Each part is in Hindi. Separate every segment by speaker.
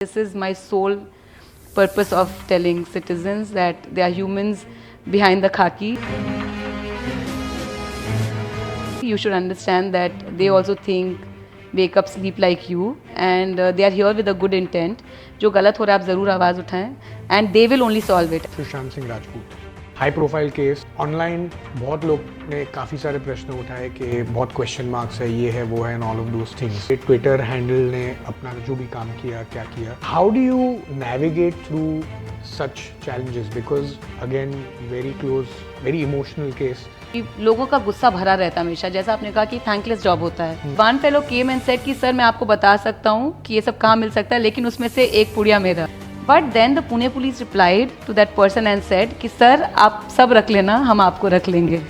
Speaker 1: This is my sole purpose of telling citizens that they are humans behind the khaki. You should understand that they also think, wake up, sleep like you, and they are here with a good intent. जो गलत हो रहा है आप ज़रूर आवाज़ उठाएं, and they will only solve it.
Speaker 2: Sushant Singh Rajput high profile case online बहुत लोग ने काफ़ी सारे प्रश्न उठाए कि बहुत क्वेश्चन मार्क्स है, ये है वो है and all of those things. Twitter handle ने अपना जो भी काम किया क्या किया, how do you navigate through such challenges, because again very close very emotional case.
Speaker 1: लोगों का गुस्सा भरा रहता है हमेशा, जैसा आपने कहा कि थैंकलेस जॉब होता है. One fellow came and said कि सर मैं आपको बता सकता हूँ कि ये सब काम मिल सकता है, लेकिन उसमें से एक पुड़िया मेरा. But then the Pune police replied to that person and said कि सर आप सब रख लेना, हम आपको रख लेंगे.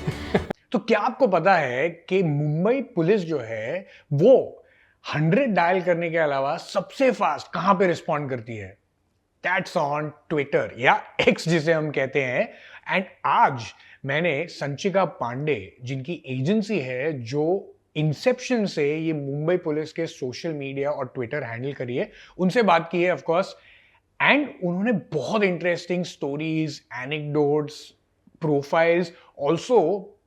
Speaker 2: तो क्या आपको पता है कि मुंबई पुलिस जो है वो 100 डायल करने के अलावा सबसे फास्ट कहां पे रिस्पॉन्ड करती है? दैट्स ऑन ट्विटर या एक्स जिसे हम कहते हैं. एंड आज मैंने संचिका पांडे, जिनकी एजेंसी है जो इंसेप्शन से ये मुंबई पुलिस के सोशल मीडिया और ट्विटर हैंडल करी है, उनसे बात की है ऑफ कोर्स. एंड उन्होंने बहुत interesting stories, anecdotes, profiles, also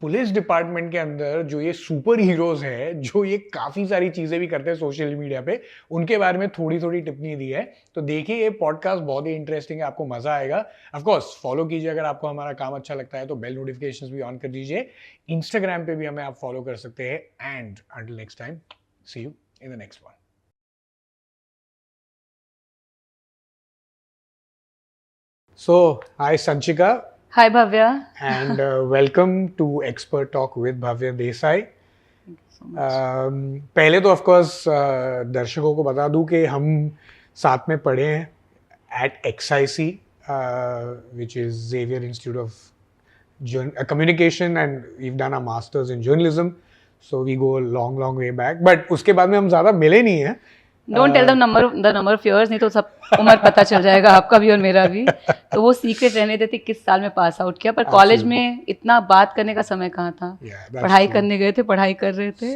Speaker 2: police department के अंदर जो ये सुपर हीरोज है, जो ये काफ़ी सारी चीज़ें भी करते हैं सोशल मीडिया पे, उनके बारे में थोड़ी थोड़ी टिप्पणी दी है. तो देखिए ये पॉडकास्ट बहुत ही इंटरेस्टिंग है, आपको मज़ा आएगा. ऑफ कोर्स फॉलो कीजिए अगर आपको हमारा काम अच्छा लगता है तो बेल नोटिफिकेशंस भी ऑन कर दीजिए. इंस्टाग्राम पे भी हमें आप फॉलो कर सकते हैं. And until next time, see you in the next one. So, hi Sanchika.
Speaker 1: Hi Bhavya.
Speaker 2: And welcome to Expert Talk with Bhavya Desai. पहले तो ऑफ कोर्स दर्शकों को बता दूं कि हम साथ में पढ़े हैं eight XIC, which is Xavier Institute of Communication, and we've done our masters in journalism. So we go a long way back. But उसके बाद में हम ज़्यादा मिले नहीं हैं.
Speaker 1: Don't tell the number of years, नहीं तो सब उम्र पता चल जाएगा आपका भी और मेरा भी. तो वो सीक्रेट रहने देते किस साल में पास आउट किया. पर कॉलेज में इतना बात करने का समय कहाँ था. पढ़ाई करने गए थे, पढ़ाई कर रहे थे,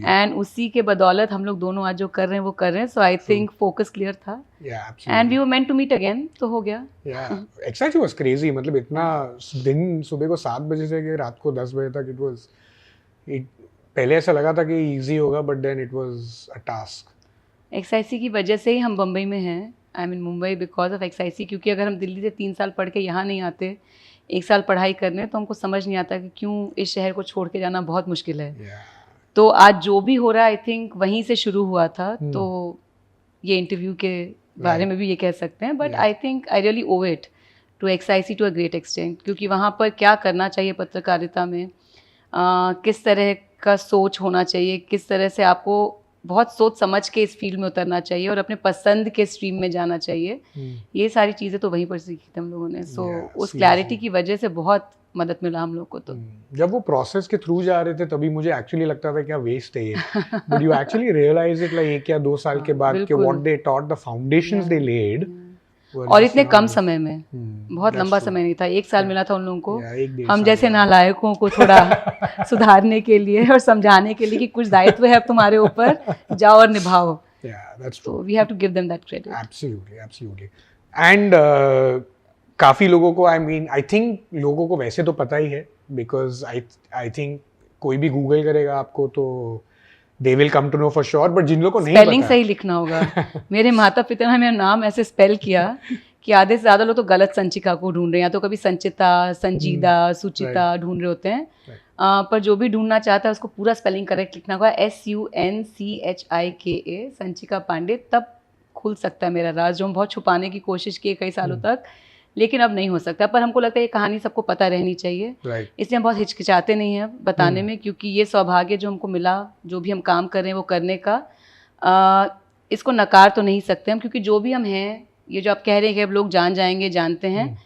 Speaker 1: एंड उसी के बदौलत हम लोग दोनों आज जो कर रहे हैं वो कर रहे हैं. So I think focus clear था, and we were meant to meet again, तो हो गया.
Speaker 2: Actually was crazy. मतलब इतना दिन सुबह को 7 बजे से कि रात को 10 बजे तक इट पहले ऐसा लगा था कि इजी होगा, but then it was a task.
Speaker 1: XIC की वजह से ही हम बम्बई में हैं. I mean Mumbai because of XIC. क्योंकि अगर हम दिल्ली से 3 साल पढ़ के यहाँ नहीं आते, 1 साल पढ़ाई करने, तो हमको समझ नहीं आता कि क्यों इस शहर को छोड़ के जाना बहुत मुश्किल है. तो आज जो भी हो रहा है आई थिंक वहीं से शुरू हुआ था. तो ये इंटरव्यू के बारे में भी ये कह सकते हैं. But I think I really owe it to XIC to a great extent. क्योंकि वहाँ पर क्या करना चाहिए पत्रकारिता में, किस तरह का सोच होना चाहिए, किस तरह से आपको बहुत सोच समझ के इस फील्ड में उतरना चाहिए और अपने पसंद के स्ट्रीम में जाना चाहिए. ये सारी चीज़ें तो वहीं पर सीखी थी हम लोगों ने. सो उस क्लैरिटी की वजह से बहुत मदद मिला हम लोग को. तो
Speaker 2: जब वो प्रोसेस के थ्रू जा रहे थे तभी मुझे एक्चुअली लगता था क्या वेस्ट है ये. But you actually realize it like 1 या 2 साल के बाद कि what they taught, the foundations they laid,
Speaker 1: और इतने कम समय में. बहुत लंबा समय नहीं था, 1 साल मिला था उन लोगों को हम जैसे नालायकों को थोड़ा सुधारने के लिए और समझाने के लिए कि कुछ दायित्व है अब तुम्हारे ऊपर, जाओ और निभाओ. So we have to give them that credit.
Speaker 2: Absolutely. And काफी लोगों को, I think लोगों को वैसे तो पता ही है, because I think कोई भी गूगल करेगा आपको तो they will come to know for sure. but जिन लोगों को नहीं पता,
Speaker 1: स्पेलिंग सही लिखना होगा. मेरे माता पिता ने मेरा नाम ऐसे स्पेल किया कि आधे से ज़्यादा लोग तो गलत संचिका को ढूंढ रहे हैं, या तो कभी संचिता, संजीदा, सुचिता ढूंढ रहे होते हैं. पर जो भी ढूंढना चाहता है उसको पूरा स्पेलिंग करेक्ट लिखना होगा, SUNCHIKA, संचिका पांडे. तब खुल सकता है मेरा राज, जो हम बहुत छुपाने की कोशिश किए कई सालों तक, लेकिन अब नहीं हो सकता. पर हमको लगता है ये कहानी सबको पता रहनी चाहिए, इसलिए हम बहुत हिचकिचाते नहीं हैं बताने में. क्योंकि ये सौभाग्य जो हमको मिला, जो भी हम काम कर रहे हैं वो करने का, इसको नकार तो नहीं सकते हम. क्योंकि जो भी हम हैं, ये जो आप कह रहे हैं कि अब लोग जान जाएंगे, जानते हैं,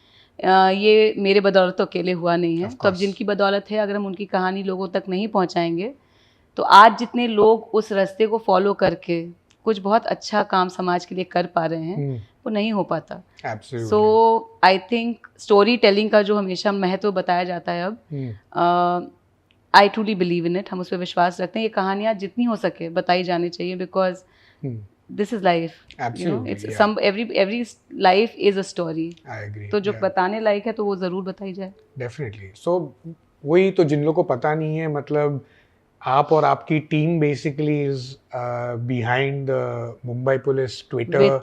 Speaker 1: ये मेरे बदौलत तो अकेले हुआ नहीं है. तो अब जिनकी बदौलत है, अगर हम उनकी कहानी लोगों तक नहीं पहुँचाएंगे, तो आज जितने लोग उस रास्ते को फॉलो करके कुछ बहुत अच्छा काम समाज के लिए कर पा रहे हैं, वो नहीं हो पाता. सो आई थिंक स्टोरी टेलिंग का जो हमेशा महत्व बताया जाता है अब, I truly believe in it. हम उस पर विश्वास रखते हैं. ये कहानियाँ जितनी हो सके बताई जानी चाहिए, because this is life.
Speaker 2: Absolutely,
Speaker 1: it's some every life is a story.
Speaker 2: I agree.
Speaker 1: तो जो बताने लायक है तो वो जरूर बताई जाए.
Speaker 2: Definitely. So वही तो जिन लोगों को पता नहीं है, मतलब आप और आपकी team basically is behind the Mumbai police Twitter,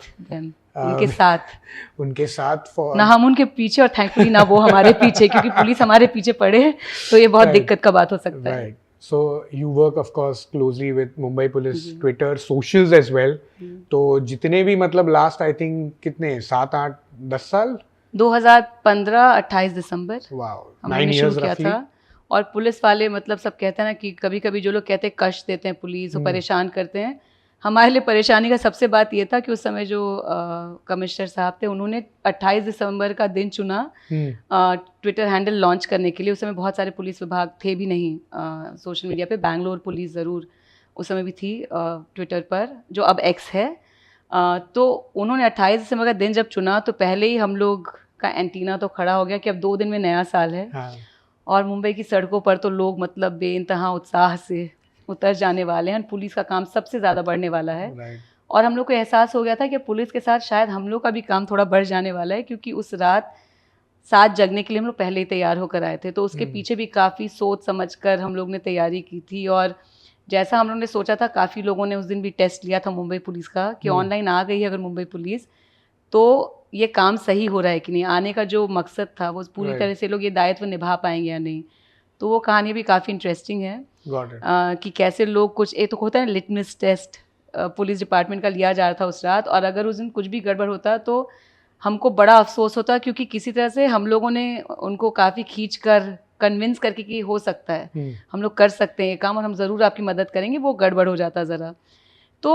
Speaker 2: उनके साथ for
Speaker 1: ना हम उनके पीछे और थैंकफुली ना वो हमारे पीछे, क्योंकि पुलिस हमारे पीछे पड़े तो ये बहुत दिक्कत का बात हो सकता है.
Speaker 2: So you work of course closely with Mumbai Police Twitter socials as well. तो जितने भी मतलब लास्ट आई थिंक कितने 7 8 10 साल
Speaker 1: 2015 28 दिसंबर
Speaker 2: हमने शुरू किया था.
Speaker 1: और पुलिस वाले मतलब सब कहते हैं ना कि कभी कभी जो लोग कहते हैं कष्ट देते हैं पुलिस और परेशान करते हैं, हमारे लिए परेशानी का सबसे बात ये था कि उस समय जो कमिश्नर साहब थे उन्होंने 28 दिसंबर का दिन चुना ट्विटर हैंडल लॉन्च करने के लिए. उस समय बहुत सारे पुलिस विभाग थे भी नहीं सोशल मीडिया पे. बैंगलोर पुलिस ज़रूर उस समय भी थी ट्विटर पर, जो अब एक्स है. तो उन्होंने 28 दिसंबर का दिन जब चुना तो पहले ही हम लोग का एंटीना तो खड़ा हो गया कि अब 2 दिन में नया साल है. और मुंबई की सड़कों पर तो लोग मतलब बेइंतहा उत्साह से उतर जाने वाले हैं. पुलिस का काम सबसे ज़्यादा बढ़ने वाला है. और हम लोग को एहसास हो गया था कि पुलिस के साथ शायद हम लोग का भी काम थोड़ा बढ़ जाने वाला है, क्योंकि उस रात 7 जगने के लिए हम लोग पहले ही तैयार होकर आए थे. तो उसके पीछे भी काफ़ी सोच समझ कर हम लोग ने तैयारी की थी. और जैसा हम लोग ने सोचा था, काफ़ी लोगों ने उस दिन भी टेस्ट लिया था मुंबई पुलिस का कि ऑनलाइन आ गई है अगर मुंबई पुलिस तो ये काम सही हो रहा है कि नहीं, आने का जो मकसद था वो पूरी तरह से लोग ये दायित्व निभा पाएंगे या नहीं. तो वो कहानी भी काफ़ी इंटरेस्टिंग है कि कैसे लोग कुछ एक तो होता है लिटमस टेस्ट पुलिस डिपार्टमेंट का लिया जा रहा था उस रात. और अगर उस दिन कुछ भी गड़बड़ होता तो हमको बड़ा अफसोस होता, क्योंकि किसी तरह से हम लोगों ने उनको काफ़ी खींच कर कन्विंस करके कि हो सकता है हम लोग कर सकते हैं ये काम और हम ज़रूर आपकी मदद करेंगे, वो गड़बड़ हो जाता ज़रा. तो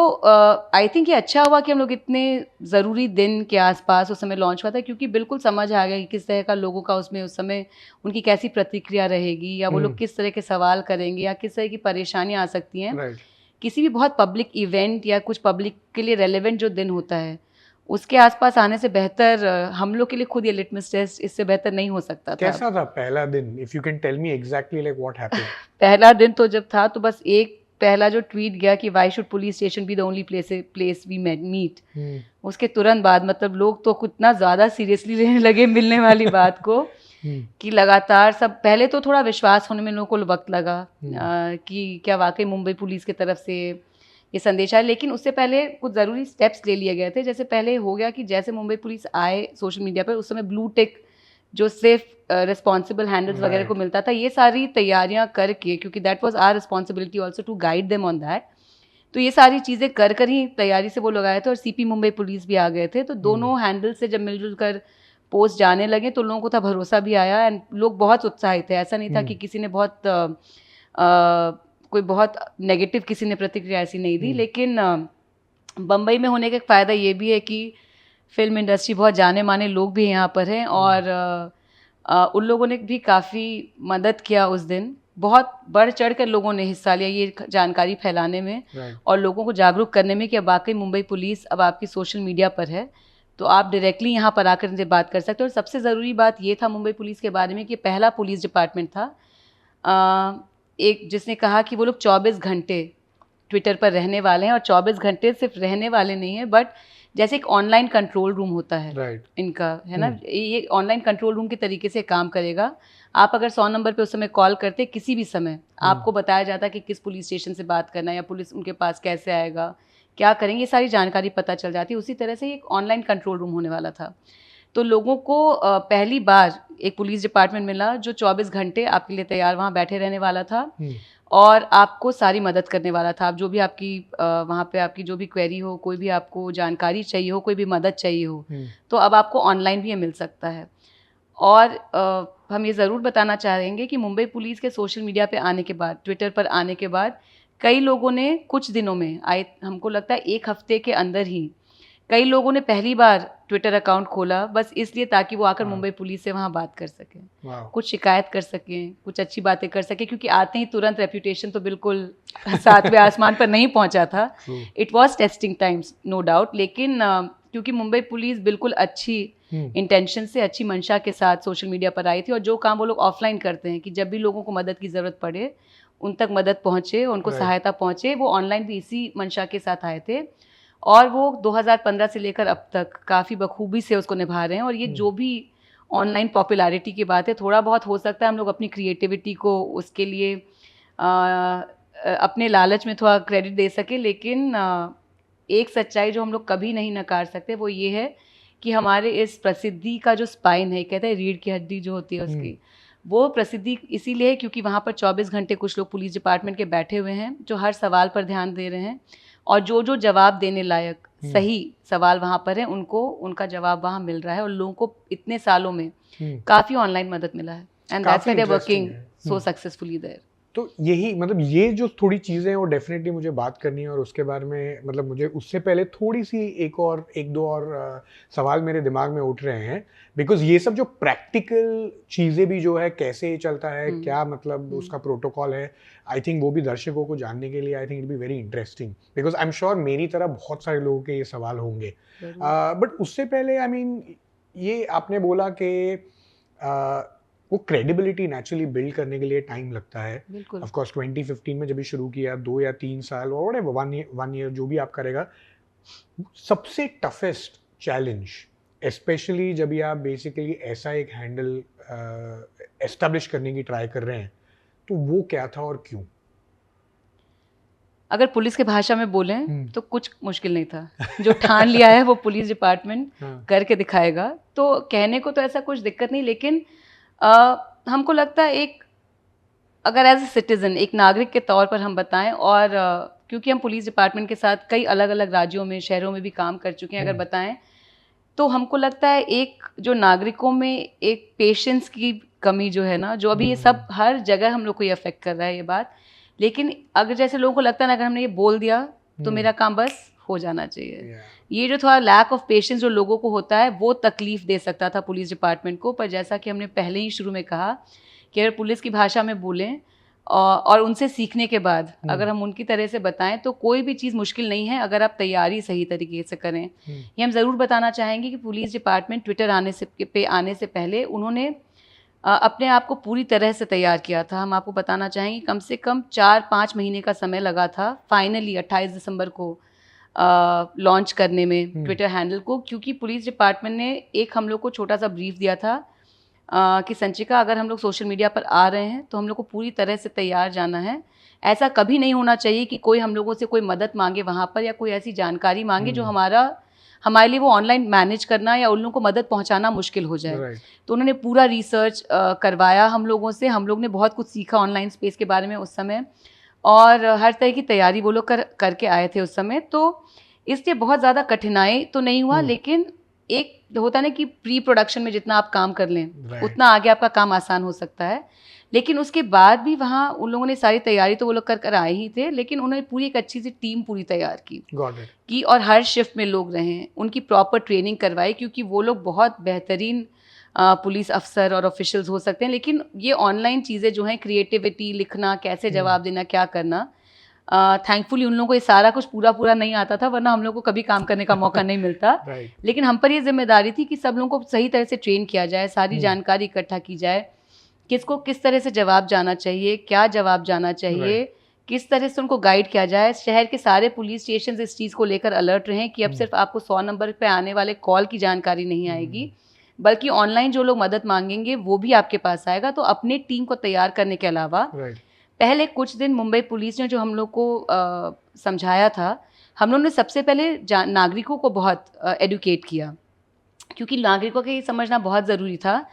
Speaker 1: आई थिंक ये अच्छा हुआ कि हम लोग इतने ज़रूरी दिन के आसपास उस समय लॉन्च हुआ था, क्योंकि बिल्कुल समझ आ गया कि किस तरह का लोगों का उसमें उस समय उनकी कैसी प्रतिक्रिया रहेगी, या वो लोग किस तरह के सवाल करेंगे, या किस तरह की परेशानियाँ आ सकती हैं. किसी भी बहुत पब्लिक इवेंट या कुछ पब्लिक के लिए रेलेवेंट जो दिन होता है उसके आसपास आने से बेहतर हम लोग के लिए खुद ये लिटमस टेस्ट इससे बेहतर नहीं हो सकता था.
Speaker 2: कैसा था पहला दिन? If you can tell me exactly like what happened.
Speaker 1: पहला दिन तो जब था तो बस एक पहला जो ट्वीट गया कि why should police station be the only place we meet, उसके तुरंत बाद मतलब लोग तो कितना ज़्यादा सीरियसली लेने लगे मिलने वाली बात को कि लगातार सब. पहले तो थोड़ा विश्वास होने में लोगों को वक्त लगा कि क्या वाकई मुंबई पुलिस की तरफ से ये संदेश आया. लेकिन उससे पहले कुछ ज़रूरी स्टेप्स ले लिए गए थे. जैसे पहले हो गया कि जैसे मुंबई पुलिस आए सोशल मीडिया पर, उस समय ब्लू टिक जो सिर्फ रिस्पॉन्सिबल हैंडल्स वगैरह को मिलता था, ये सारी तैयारियां करके, क्योंकि that was our responsibility also to guide them on that. तो ये सारी चीज़ें कर ही तैयारी से वो लोग आए थे. और सीपी मुंबई पुलिस भी आ गए थे. तो दोनों हैंडल से जब मिलजुल कर पोस्ट जाने लगे तो लोगों को था भरोसा भी आया एंड लोग बहुत उत्साहित थे. ऐसा नहीं था कि किसी ने बहुत कोई बहुत नेगेटिव किसी ने प्रतिक्रिया ऐसी नहीं दी. लेकिन बम्बई में होने का एक फ़ायदा ये भी है कि फिल्म इंडस्ट्री बहुत जाने माने लोग भी यहाँ पर हैं. और उन लोगों ने भी काफ़ी मदद किया उस दिन. बहुत बढ़ चढ़ कर लोगों ने हिस्सा लिया ये जानकारी फैलाने में और लोगों को जागरूक करने में कि अब वाकई मुंबई पुलिस अब आपकी सोशल मीडिया पर है, तो आप डायरेक्टली यहाँ पर आकर इनसे बात कर सकते हो. और सबसे ज़रूरी बात ये था मुंबई पुलिस के बारे में कि पहला पुलिस डिपार्टमेंट था एक जिसने कहा कि वो लोग 24 घंटे ट्विटर पर रहने वाले हैं. और 24 घंटे सिर्फ रहने वाले नहीं हैं, बट जैसे एक ऑनलाइन कंट्रोल रूम होता है इनका, है ना, ये ऑनलाइन कंट्रोल रूम के तरीके से काम करेगा. आप अगर 100 नंबर पे उस समय कॉल करते किसी भी समय आपको बताया जाता कि किस पुलिस स्टेशन से बात करना है या पुलिस उनके पास कैसे आएगा, क्या करेंगे, ये सारी जानकारी पता चल जाती है. उसी तरह से एक ऑनलाइन कंट्रोल रूम होने वाला था. तो लोगों को पहली बार एक पुलिस डिपार्टमेंट मिला जो 24 घंटे आपके लिए तैयार वहाँ बैठे रहने वाला था और आपको सारी मदद करने वाला था. आप जो भी आपकी वहाँ पे आपकी जो भी क्वेरी हो, कोई भी आपको जानकारी चाहिए हो, कोई भी मदद चाहिए हो, तो अब आपको ऑनलाइन भी ये मिल सकता है. और हम ये ज़रूर बताना चाहेंगे कि मुंबई पुलिस के सोशल मीडिया पे आने के बाद, ट्विटर पर आने के बाद कई लोगों ने कुछ दिनों में हमको लगता है 1 हफ्ते के अंदर ही कई लोगों ने पहली बार ट्विटर अकाउंट खोला, बस इसलिए ताकि वो आकर मुंबई पुलिस से वहाँ बात कर सकें, कुछ शिकायत कर सकें, कुछ अच्छी बातें कर सकें. क्योंकि आते ही तुरंत रेप्यूटेशन तो बिल्कुल 7वें आसमान पर नहीं पहुँचा था. It was testing times no doubt. लेकिन क्योंकि मुंबई पुलिस बिल्कुल अच्छी इंटेंशन से, अच्छी मंशा के साथ सोशल मीडिया पर आई थी और जो काम वो लोग ऑफलाइन करते हैं कि जब भी लोगों को मदद की ज़रूरत पड़े उन तक मदद पहुँचे, उनको सहायता पहुँचे, वो ऑनलाइन भी इसी मंशा के साथ आए थे. और वो 2015 से लेकर अब तक काफ़ी बखूबी से उसको निभा रहे हैं। और ये जो भी ऑनलाइन पॉपुलैरिटी की बात है, थोड़ा बहुत हो सकता है हम लोग अपनी क्रिएटिविटी को उसके लिए अपने लालच में थोड़ा क्रेडिट दे सके, लेकिन एक सच्चाई जो हम लोग कभी नहीं नकार सकते वो ये है कि हमारे इस प्रसिद्धि का जो स्पाइन है, कहते हैं रीढ़ की हड्डी जो होती है उसकी, वो प्रसिद्धि इसीलिए है क्योंकि वहाँ पर 24 घंटे कुछ लोग पुलिस डिपार्टमेंट के बैठे हुए हैं जो हर सवाल पर ध्यान दे रहे हैं, और जो जो जवाब देने लायक सही सवाल वहाँ पर है उनको उनका जवाब वहाँ मिल रहा है। और लोगों को इतने सालों में काफ़ी ऑनलाइन मदद मिला है, and that's why they are working so successfully there.
Speaker 2: तो यही मतलब ये जो थोड़ी चीज़ें हैं वो डेफिनेटली मुझे बात करनी है, और उसके बारे में मतलब मुझे उससे पहले थोड़ी सी एक दो और सवाल मेरे दिमाग में उठ रहे हैं, बिकॉज ये सब जो प्रैक्टिकल चीज़ें भी जो है कैसे चलता है, क्या मतलब उसका प्रोटोकॉल है, आई थिंक वो भी दर्शकों को जानने के लिए I think it be very interesting, because I am sure मेरी तरह बहुत सारे लोगों के ये सवाल होंगे। बट उससे पहले आई मीन ये आपने बोला कि वो क्रेडिबिलिटी नेचुरली बिल्ड करने के लिए टाइम लगता है। ऑफ कोर्स 2015 में जब भी शुरू किया 2 या 3 साल और वन ईयर जो भी आप करेगा, सबसे टफेस्ट चैलेंज स्पेशली जब भी आप बेसिकली ऐसा एक हैंडल एस्टेब्लिश करने की ट्राई कर रहे हैं, तो वो क्या था और क्यों?
Speaker 1: अगर पुलिस के भाषा में बोलें तो कुछ मुश्किल नहीं था। जो ठान लिया है वो पुलिस डिपार्टमेंट करके दिखाएगा, तो कहने को तो ऐसा कुछ दिक्कत नहीं, लेकिन हमको लगता है एक अगर एज ए सिटीज़न, एक नागरिक के तौर पर हम बताएं, और क्योंकि हम पुलिस डिपार्टमेंट के साथ कई अलग अलग राज्यों में, शहरों में भी काम कर चुके हैं, अगर बताएं तो हमको लगता है एक जो नागरिकों में एक पेशेंस की कमी जो है ना, जो अभी ये सब हर जगह हम लोग को ये अफेक्ट कर रहा है ये बात। लेकिन अगर जैसे लोगों को लगता है ना, अगर हमने ये बोल दिया तो मेरा काम बस हो जाना चाहिए, ये जो थोड़ा लैक ऑफ पेशेंस जो लोगों को होता है वो तकलीफ दे सकता था पुलिस डिपार्टमेंट को। पर जैसा कि हमने पहले ही शुरू में कहा कि अगर पुलिस की भाषा में बोलें और उनसे सीखने के बाद अगर हम उनकी तरह से बताएं तो कोई भी चीज़ मुश्किल नहीं है अगर आप तैयारी सही तरीके से करें। ये हम ज़रूर बताना चाहेंगे कि पुलिस डिपार्टमेंट ट्विटर आने से पहले उन्होंने अपने आप को पूरी तरह से तैयार किया था। हम आपको बताना चाहेंगे कम से कम 4-5 महीने का समय लगा था फाइनली 28 दिसंबर को लॉन्च करने में ट्विटर हैंडल को, क्योंकि पुलिस डिपार्टमेंट ने एक हम लोग को छोटा सा ब्रीफ दिया था कि संचिका अगर हम लोग सोशल मीडिया पर आ रहे हैं तो हम लोग को पूरी तरह से तैयार जाना है। ऐसा कभी नहीं होना चाहिए कि कोई हम लोगों से कोई मदद मांगे वहाँ पर, या कोई ऐसी जानकारी मांगे जो हमारे लिए वो ऑनलाइन मैनेज करना या उन लोगों को मदद पहुंचाना मुश्किल हो जाए। तो उन्होंने पूरा रिसर्च करवाया हम लोगों से, हम लोग ने बहुत कुछ सीखा ऑनलाइन स्पेस के बारे में उस समय, और हर तरह की तैयारी वो लोग करके आए थे उस समय। तो इसलिए बहुत ज़्यादा कठिनाई तो नहीं हुआ, लेकिन एक होता ना कि प्री प्रोडक्शन में जितना आप काम कर लें उतना आगे आपका काम आसान हो सकता है। लेकिन उसके बाद भी वहाँ उन लोगों ने सारी तैयारी तो वो लोग कर आए ही थे, लेकिन उन्होंने पूरी एक अच्छी सी टीम पूरी तैयार की और हर शिफ्ट में लोग रहे, उनकी प्रॉपर ट्रेनिंग करवाई, क्योंकि वो लोग बहुत बेहतरीन पुलिस अफसर और ऑफिशियल्स हो सकते हैं, लेकिन ये ऑनलाइन चीज़ें जो हैं, क्रिएटिविटी, लिखना, कैसे जवाब देना, क्या करना, थैंकफुली उन लोगों को ये सारा कुछ पूरा नहीं आता था, वरना हम लोग को कभी काम करने का मौका नहीं मिलता। लेकिन हम पर ये जिम्मेदारी थी कि सब लोगों को सही तरह से ट्रेन किया जाए, सारी जानकारी इकट्ठा की जाए, किसको किस तरह से जवाब जाना चाहिए, क्या जवाब जाना चाहिए, किस तरह से उनको गाइड किया जाए। शहर के सारे पुलिस स्टेशन इस चीज़ को लेकर अलर्ट रहें कि अब सिर्फ आपको 100 नंबर पे आने वाले कॉल की जानकारी नहीं आएगी, बल्कि ऑनलाइन जो लोग मदद मांगेंगे वो भी आपके पास आएगा। तो अपने टीम को तैयार करने के अलावा पहले कुछ दिन मुंबई पुलिस ने जो हम लोग को समझाया था, हम लोगों ने सबसे पहले नागरिकों को बहुत एडुकेट किया, क्योंकि नागरिकों को ये समझना बहुत ज़रूरी था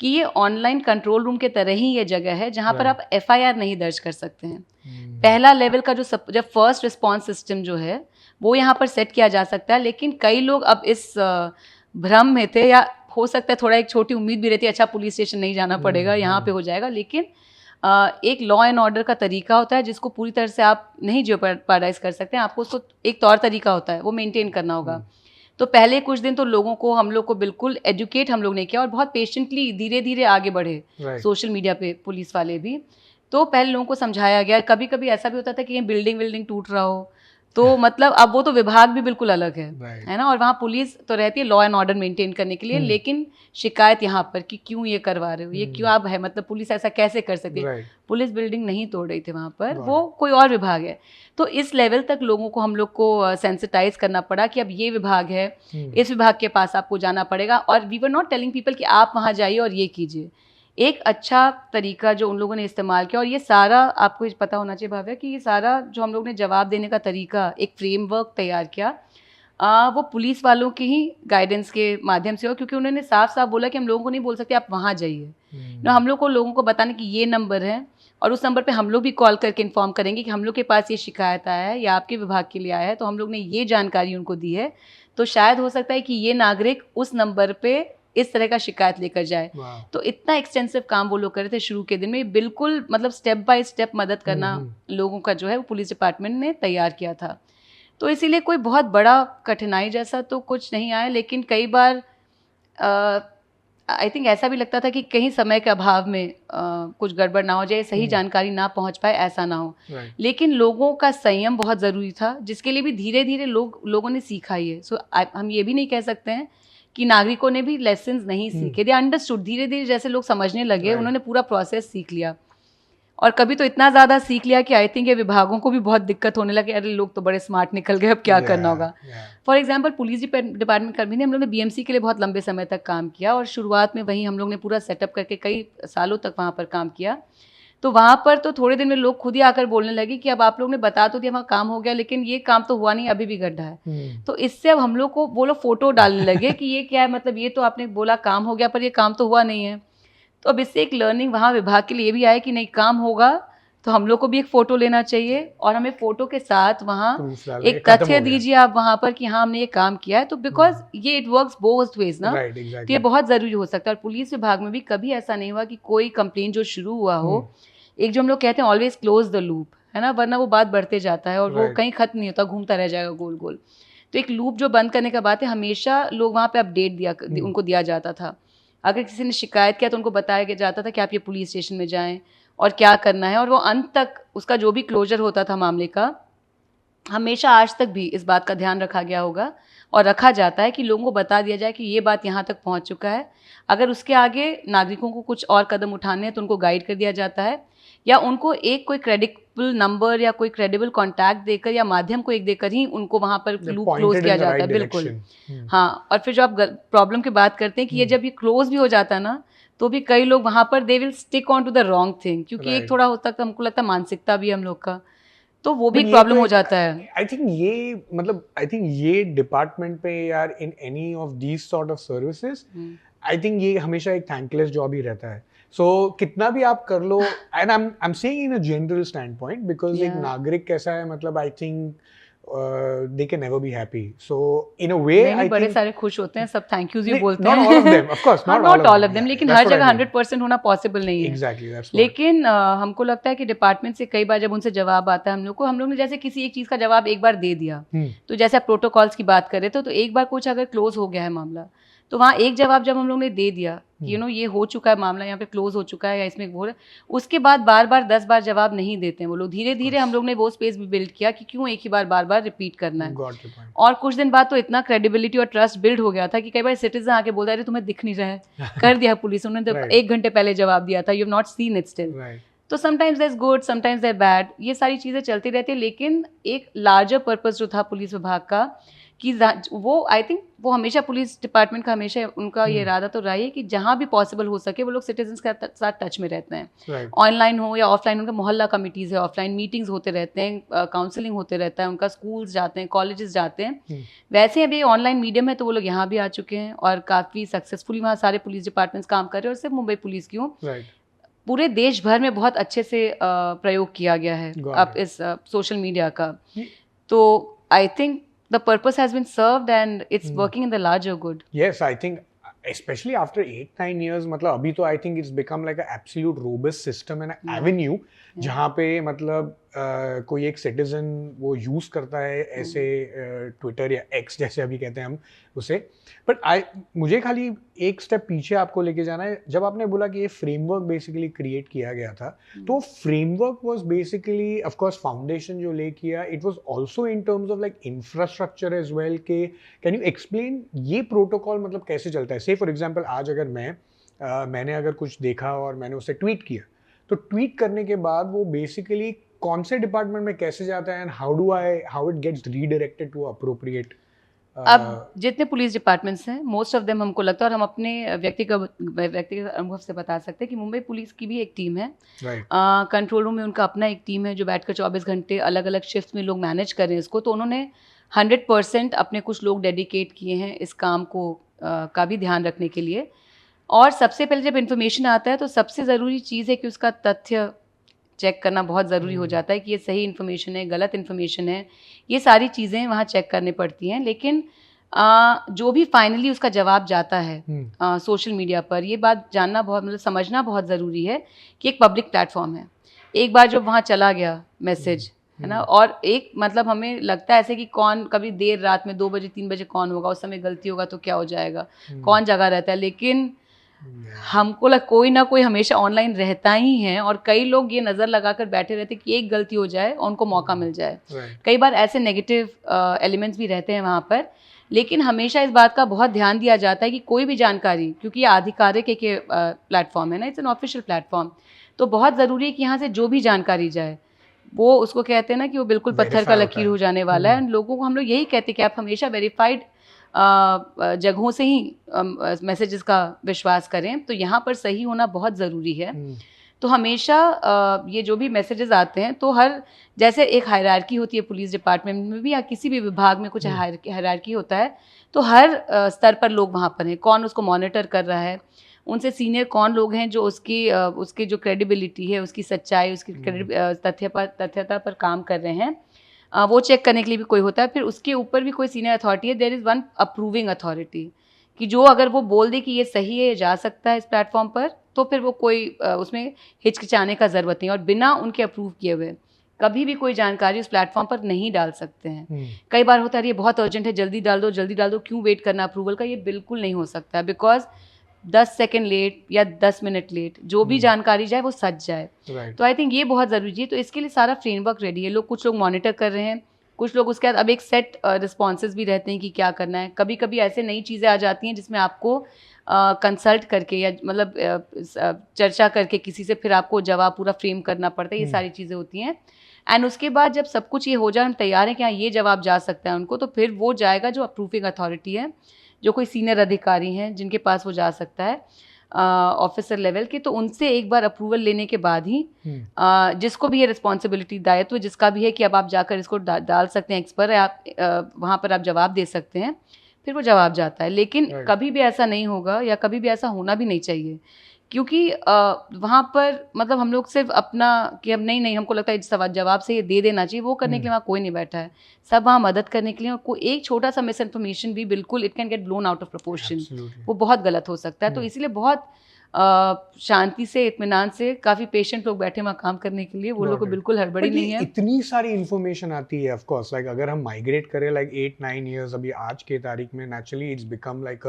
Speaker 1: कि ये ऑनलाइन कंट्रोल रूम के तरह ही ये जगह है जहाँ पर आप FIR नहीं दर्ज कर सकते हैं। पहला लेवल का जब फर्स्ट रिस्पॉन्स सिस्टम जो है वो यहाँ पर सेट किया जा सकता है, लेकिन कई लोग अब इस भ्रम में थे, या हो सकता है थोड़ा एक छोटी उम्मीद भी रहती है, अच्छा पुलिस स्टेशन नहीं जाना पड़ेगा, यहाँ पे हो जाएगा। लेकिन एक लॉ एंड ऑर्डर का तरीका होता है जिसको पूरी तरह से आप नहीं जेओपार्डाइज कर सकते हैं, आपको उसको एक तौर तरीका होता है वो मेंटेन करना होगा। तो पहले कुछ दिन तो हम लोग को बिल्कुल एजुकेट हम लोग ने किया, और बहुत पेशेंटली धीरे धीरे आगे बढ़े सोशल मीडिया पे पुलिस वाले भी। तो पहले लोगों को समझाया गया, कभी कभी ऐसा भी होता था कि ये बिल्डिंग टूट रहा हो तो मतलब अब वो तो विभाग भी बिल्कुल अलग है ना, और वहाँ पुलिस तो रहती है लॉ एंड ऑर्डर मेंटेन करने के लिए, लेकिन शिकायत यहाँ पर कि क्यों ये करवा रहे हो, ये क्यों आप है, मतलब पुलिस ऐसा कैसे कर सकती है। पुलिस बिल्डिंग नहीं तोड़ रही थी वहाँ पर, वो कोई और विभाग है। तो इस लेवल तक लोगों को, हम लोग को सेंसिटाइज करना पड़ा कि अब ये विभाग है, इस विभाग के पास आपको जाना पड़ेगा। और we were not telling people कि आप वहाँ जाइए और ये कीजिए। एक अच्छा तरीका जो उन लोगों ने इस्तेमाल किया, और ये सारा आपको पता होना चाहिए भाव्या कि ये सारा जो हम लोग ने जवाब देने का तरीका, एक फ्रेमवर्क तैयार किया, वो पुलिस वालों की ही गाइडेंस के माध्यम से हो, क्योंकि उन्होंने साफ साफ बोला कि हम लोगों को नहीं बोल सकते आप वहाँ जाइए ना, हम लोग को लोगों को बताने कि ये नंबर है और उस नंबर पे हम लोग भी कॉल करके इन्फॉर्म करेंगे कि हम लोग के पास ये शिकायत आया है या आपके विभाग के लिए आया है, तो हम लोग ने ये जानकारी उनको दी है, तो शायद हो सकता है कि ये नागरिक उस नंबर पे इस तरह का शिकायत लेकर जाए। तो इतना एक्सटेंसिव काम वो लोग कर रहे थे शुरू के दिन में, बिल्कुल मतलब स्टेप बाय स्टेप मदद करना लोगों का जो है वो पुलिस डिपार्टमेंट ने तैयार किया था। तो इसीलिए कोई बहुत बड़ा कठिनाई जैसा तो कुछ नहीं आया, लेकिन कई बार आई थिंक ऐसा भी लगता था कि कहीं समय के अभाव में कुछ गड़बड़ ना हो जाए, सही जानकारी ना पहुंच पाए, ऐसा ना हो। लेकिन लोगों का संयम बहुत ज़रूरी था, जिसके लिए भी धीरे धीरे लोगों ने सीखा ही है। सो हम ये भी नहीं कह सकते हैं कि नागरिकों ने भी लेसन्स नहीं सीखे, दे अंडरस्टूड। धीरे धीरे जैसे लोग समझने लगे, उन्होंने पूरा प्रोसेस सीख लिया, और कभी तो इतना ज़्यादा सीख लिया कि आई थिंक ये विभागों को भी बहुत दिक्कत होने लगे, अरे लोग तो बड़े स्मार्ट निकल गए, अब क्या करना होगा। फॉर एग्जांपल पुलिस डिपार्टमेंट कर्मी ने, हम लोग ने बीएमसी के लिए बहुत लंबे समय तक काम किया, और शुरुआत में वहीं हम लोग ने पूरा सेटअप करके कई सालों तक वहाँ पर काम किया। तो वहाँ पर तो थोड़े दिन में लोग खुद ही आकर बोलने लगे कि अब आप लोग ने बता तो दिया, वहाँ काम हो गया, लेकिन ये काम तो हुआ नहीं, अभी भी गड्ढा है। तो इससे अब हम लोग को वो लोग फोटो डालने लगे कि ये क्या है, मतलब ये तो आपने बोला काम हो गया पर ये काम तो हुआ नहीं है। तो अब इससे एक लर्निंग वहाँ विभाग के लिए भी आया कि नहीं, काम होगा तो हम लोग को भी एक फ़ोटो लेना चाहिए, और हमें फ़ोटो के साथ वहाँ एक तथ्य दीजिए आप वहाँ पर कि हाँ हमने ये काम किया है। तो बिकॉज ये इट वर्क्स बोथ वेज ना, तो ये बहुत ज़रूरी हो सकता है। और पुलिस विभाग में भी कभी ऐसा नहीं हुआ कि कोई कंप्लेंट जो शुरू हुआ हो, एक जो हम लोग कहते हैं ऑलवेज क्लोज द लूप, है ना, वरना वो बात बढ़ते जाता है और वो कहीं खत्म नहीं होता, घूमता रह जाएगा गोल गोल। तो एक लूप जो बंद करने का बात है, हमेशा लोग वहाँ पे अपडेट उनको दिया जाता था। अगर किसी ने शिकायत किया तो उनको बताया जाता था कि आप ये पुलिस स्टेशन में जाएं और क्या करना है, और वो अंत तक उसका जो भी क्लोजर होता था मामले का, हमेशा आज तक भी इस बात का ध्यान रखा गया होगा और रखा जाता है कि लोगों को बता दिया जाए कि ये बात यहाँ तक पहुँच चुका है। अगर उसके आगे नागरिकों को कुछ और कदम उठाने हैं तो उनको गाइड कर दिया जाता है, या उनको एक कोई क्रेडिबल नंबर या कोई क्रेडिबल कॉन्टैक्ट देकर या माध्यम को एक देकर ही उनको वहाँ पर लूप क्लोज किया जाता है। बिल्कुल हाँ। और फिर जो आप प्रॉब्लम की बात करते हैं कि ये जब ये क्लोज भी हो जाता है ना, तो भी कई लोग वहाँ पर they will stick on to the wrong thing, क्योंकि एक थोड़ा होता है, हमको लगता है मानसिकता भी हम लोग का, तो वो भी प्रॉब्लम हो जाता है।
Speaker 2: आई थिंक ये डिपार्टमेंट पे यार, in any of these sort of services, I think ये हमेशा एक थैंकलेस जॉब ही रहता है। सो कितना भी आप कर लो, and I am saying in a general stand point, because एक नागरिक कैसा है, मतलब I think they can never be happy. So in a way, I
Speaker 1: बड़े
Speaker 2: think
Speaker 1: सारे खुश होते हैं, सब थैंक यूज ही बोलते
Speaker 2: हैं। Not all of them, of course, not all of them.
Speaker 1: लेकिन हर जगह 100% होना पॉसिबल नहीं है।
Speaker 2: Exactly, that's what.
Speaker 1: लेकिन हमको लगता है कि डिपार्टमेंट से कई बार जब उनसे जवाब आता है हम लोग ने जैसे किसी एक चीज़ का जवाब एक बार दे दिया, तो जैसे आप प्रोटोकॉल्स की बात करें तो एक बार कुछ अगर क्लोज हो गया है मामला, तो वहाँ एक जवाब जब हम लोग ने दे दिया कि ये हो चुका है मामला, यहाँ पे क्लोज हो चुका है या इसमें वो, उसके बाद बार बार 10 बार जवाब नहीं देते हैं वो लोग। धीरे धीरे हम लोग ने वो स्पेस भी बिल्ड किया कि क्यों एक ही बार बार रिपीट करना है। और कुछ दिन बाद तो इतना क्रेडिबिलिटी और ट्रस्ट बिल्ड हो गया था कि कई बार सिटीजन आके बोलता है तुम्हें दिख नहीं रहा है, कर दिया पुलिस, उन्होंने तो 1 घंटे पहले जवाब दिया था, you have not seen it still. तो sometimes that's good, sometimes that bad, ये सारी चीज़ें चलती रहती है। लेकिन एक लार्जर पर्पस जो था पुलिस विभाग का, कि वो आई थिंक वो हमेशा पुलिस डिपार्टमेंट का हमेशा उनका ये इरादा तो रहा है कि जहाँ भी पॉसिबल हो सके वो लोग सिटीजन्स के साथ टच में रहते हैं, ऑनलाइन हो या ऑफलाइन। उनका मोहल्ला कमिटीज़ है, ऑफलाइन मीटिंग्स होते रहते हैं, काउंसलिंग होते रहता है उनका, स्कूल्स जाते हैं, कॉलेजेस जाते हैं। वैसे अभी ऑनलाइन मीडियम है तो वो लोग यहाँ भी आ चुके हैं और काफ़ी सक्सेसफुली वहाँ सारे पुलिस डिपार्टमेंट्स काम कर रहे हैं। और सिर्फ मुंबई पुलिस क्यों, पूरे देश भर में बहुत अच्छे से प्रयोग किया गया है अब इस सोशल मीडिया का। तो I think the purpose has been served and it's working in the larger good.
Speaker 2: Yes, I think especially after 8-9 years, मतलब अभी तो I think it's become like an absolute robust system and an avenue जहाँ पे मतलब कोई एक सिटीजन वो यूज़ करता है ऐसे ट्विटर या एक्स जैसे अभी कहते हैं हम उसे, बट मुझे खाली एक स्टेप पीछे आपको लेके जाना है। जब आपने बोला कि ये फ्रेमवर्क बेसिकली क्रिएट किया गया था, तो framework was basically of course foundation जो ले किया, it was also in terms of like infrastructure as well के कैन यू एक्सप्लेन ये प्रोटोकॉल मतलब कैसे चलता है? से फॉर एग्जांपल आज अगर मैंने अगर कुछ देखा और मैंने उसे ट्वीट किया, तो ट्वीट करने के बाद वो बेसिकली कौन से डिपार्टमेंट में कैसे जाता है and how it gets redirected to appropriate?
Speaker 1: अब जितने पुलिस डिपार्टमेंट्स हैं मोस्ट ऑफ देम हमको लगता है, और हम अपने व्यक्तिगत अनुभव से बता सकते हैं कि मुंबई पुलिस की भी एक टीम है, कंट्रोल रूम में उनका अपना एक टीम है जो बैठकर 24 घंटे अलग अलग शिफ्ट में लोग मैनेज कर रहे हैं इसको। तो उन्होंने 100% अपने कुछ लोग डेडिकेट किए हैं इस काम को का भी ध्यान रखने के लिए। और सबसे पहले जब इन्फॉर्मेशन आता है तो सबसे ज़रूरी चीज़ है कि उसका तथ्य चेक करना बहुत ज़रूरी हो जाता है कि ये सही इन्फॉर्मेशन है, गलत इन्फॉर्मेशन है, ये सारी चीज़ें वहाँ चेक करनी पड़ती हैं। लेकिन जो भी फाइनली उसका जवाब जाता है सोशल मीडिया पर, ये बात जानना बहुत मतलब समझना बहुत ज़रूरी है कि एक पब्लिक प्लेटफॉर्म है। एक बार जब वहाँ चला गया मैसेज, है ना, और एक मतलब हमें लगता है ऐसे कि कौन कभी देर रात में 2 बजे 3 बजे कौन होगा, उस समय गलती होगा तो क्या हो जाएगा, कौन जगह रहता है। लेकिन हमको कोई ना कोई हमेशा ऑनलाइन रहता ही है, और कई लोग ये नज़र लगाकर बैठे रहते कि एक गलती हो जाए और उनको मौका मिल जाए। कई बार ऐसे नेगेटिव एलिमेंट्स भी रहते हैं वहाँ पर, लेकिन हमेशा इस बात का बहुत ध्यान दिया जाता है कि कोई भी जानकारी, क्योंकि ये आधिकारिक एक प्लेटफॉर्म है ना, इट्स एन ऑफिशियल प्लेटफॉर्म, तो बहुत ज़रूरी है कि यहाँ से जो भी जानकारी जाए वो उसको कहते हैं ना कि वो बिल्कुल पत्थर का लकीर हो जाने वाला है। लोगों को हम लोग यही कहते हैं कि आप हमेशा वेरीफाइड जगहों से ही मैसेजेस का विश्वास करें। तो यहाँ पर सही होना बहुत ज़रूरी है। तो हमेशा ये जो भी मैसेजेस आते हैं, तो हर जैसे एक हायरार्की होती है पुलिस डिपार्टमेंट में भी या किसी भी विभाग में कुछ हायरार्की होता है, तो हर स्तर पर लोग वहाँ पर हैं। कौन उसको मॉनिटर कर रहा है, उनसे सीनियर कौन लोग हैं जो उसकी जो क्रेडिबिलिटी है, उसकी सच्चाई, उसकी तथ्यता पर काम कर रहे हैं, वो चेक करने के लिए भी कोई होता है। फिर उसके ऊपर भी कोई सीनियर अथॉरिटी है, there is one approving authority, कि जो अगर वो बोल दे कि ये सही है, ये जा सकता है इस प्लेटफॉर्म पर, तो फिर वो कोई उसमें हिचकिचाने का ज़रूरत नहीं। और बिना उनके अप्रूव किए हुए कभी भी कोई जानकारी उस प्लेटफॉर्म पर नहीं डाल सकते हैं। कई बार होता है ये बहुत अर्जेंट है, जल्दी डाल दो, क्यों वेट करना अप्रूवल का, ये बिल्कुल नहीं हो सकता, बिकॉज 10 सेकेंड लेट या 10 मिनट लेट जो भी जानकारी जाए वो सच जाए। तो आई थिंक ये बहुत ज़रूरी है। तो इसके लिए सारा फ्रेमवर्क रेडी है। कुछ लोग मॉनिटर कर रहे हैं, कुछ लोग उसके बाद अब एक सेट रिस्पॉन्सेज भी रहते हैं कि क्या करना है। कभी कभी ऐसे नई चीज़ें आ जाती हैं जिसमें आपको कंसल्ट करके या मतलब चर्चा करके किसी से फिर आपको जवाब पूरा फ्रेम करना पड़ता है। ये सारी चीज़ें होती हैं। एंड उसके बाद जब सब कुछ ये हो जाए, हम तैयार हैं कि हाँ ये जवाब जा सकता है उनको, तो फिर वो जाएगा जो अप्रूविंग अथॉरिटी है, जो कोई सीनियर अधिकारी हैं जिनके पास वो जा सकता है ऑफिसर लेवल के। तो उनसे एक बार अप्रूवल लेने के बाद ही जिसको भी ये रिस्पॉन्सिबिलिटी दायित्व जिसका भी है कि अब आप जाकर इसको डाल सकते हैं एक्स पर, आप वहाँ पर आप जवाब दे सकते हैं, फिर वो जवाब जाता है। लेकिन कभी भी ऐसा नहीं होगा या कभी भी ऐसा होना भी नहीं चाहिए, क्योंकि वहाँ पर मतलब हम लोग सिर्फ अपना कि हम नहीं हमको लगता है इस जवाब से ये दे देना चाहिए, वो करने के लिए वहाँ कोई नहीं बैठा है। सब वहाँ मदद करने के लिए। कोई एक छोटा सा मिस इन्फॉर्मेशन भी बिल्कुल it can get blown out of proportion, वो बहुत गलत हो सकता है। तो इसीलिए बहुत शांति से, इत्मीनान से, काफ़ी पेशेंट लोग बैठे वहाँ काम करने के लिए। वो लोग को बिल्कुल हड़बड़ी नहीं है।
Speaker 2: इतनी सारी इन्फॉर्मेशन आती है, ऑफ कोर्स लाइक अगर हम माइग्रेट करें लाइक 8-9 ईयर्स अभी आज के तारीख में, नेचुरली इट्स बिकम लाइक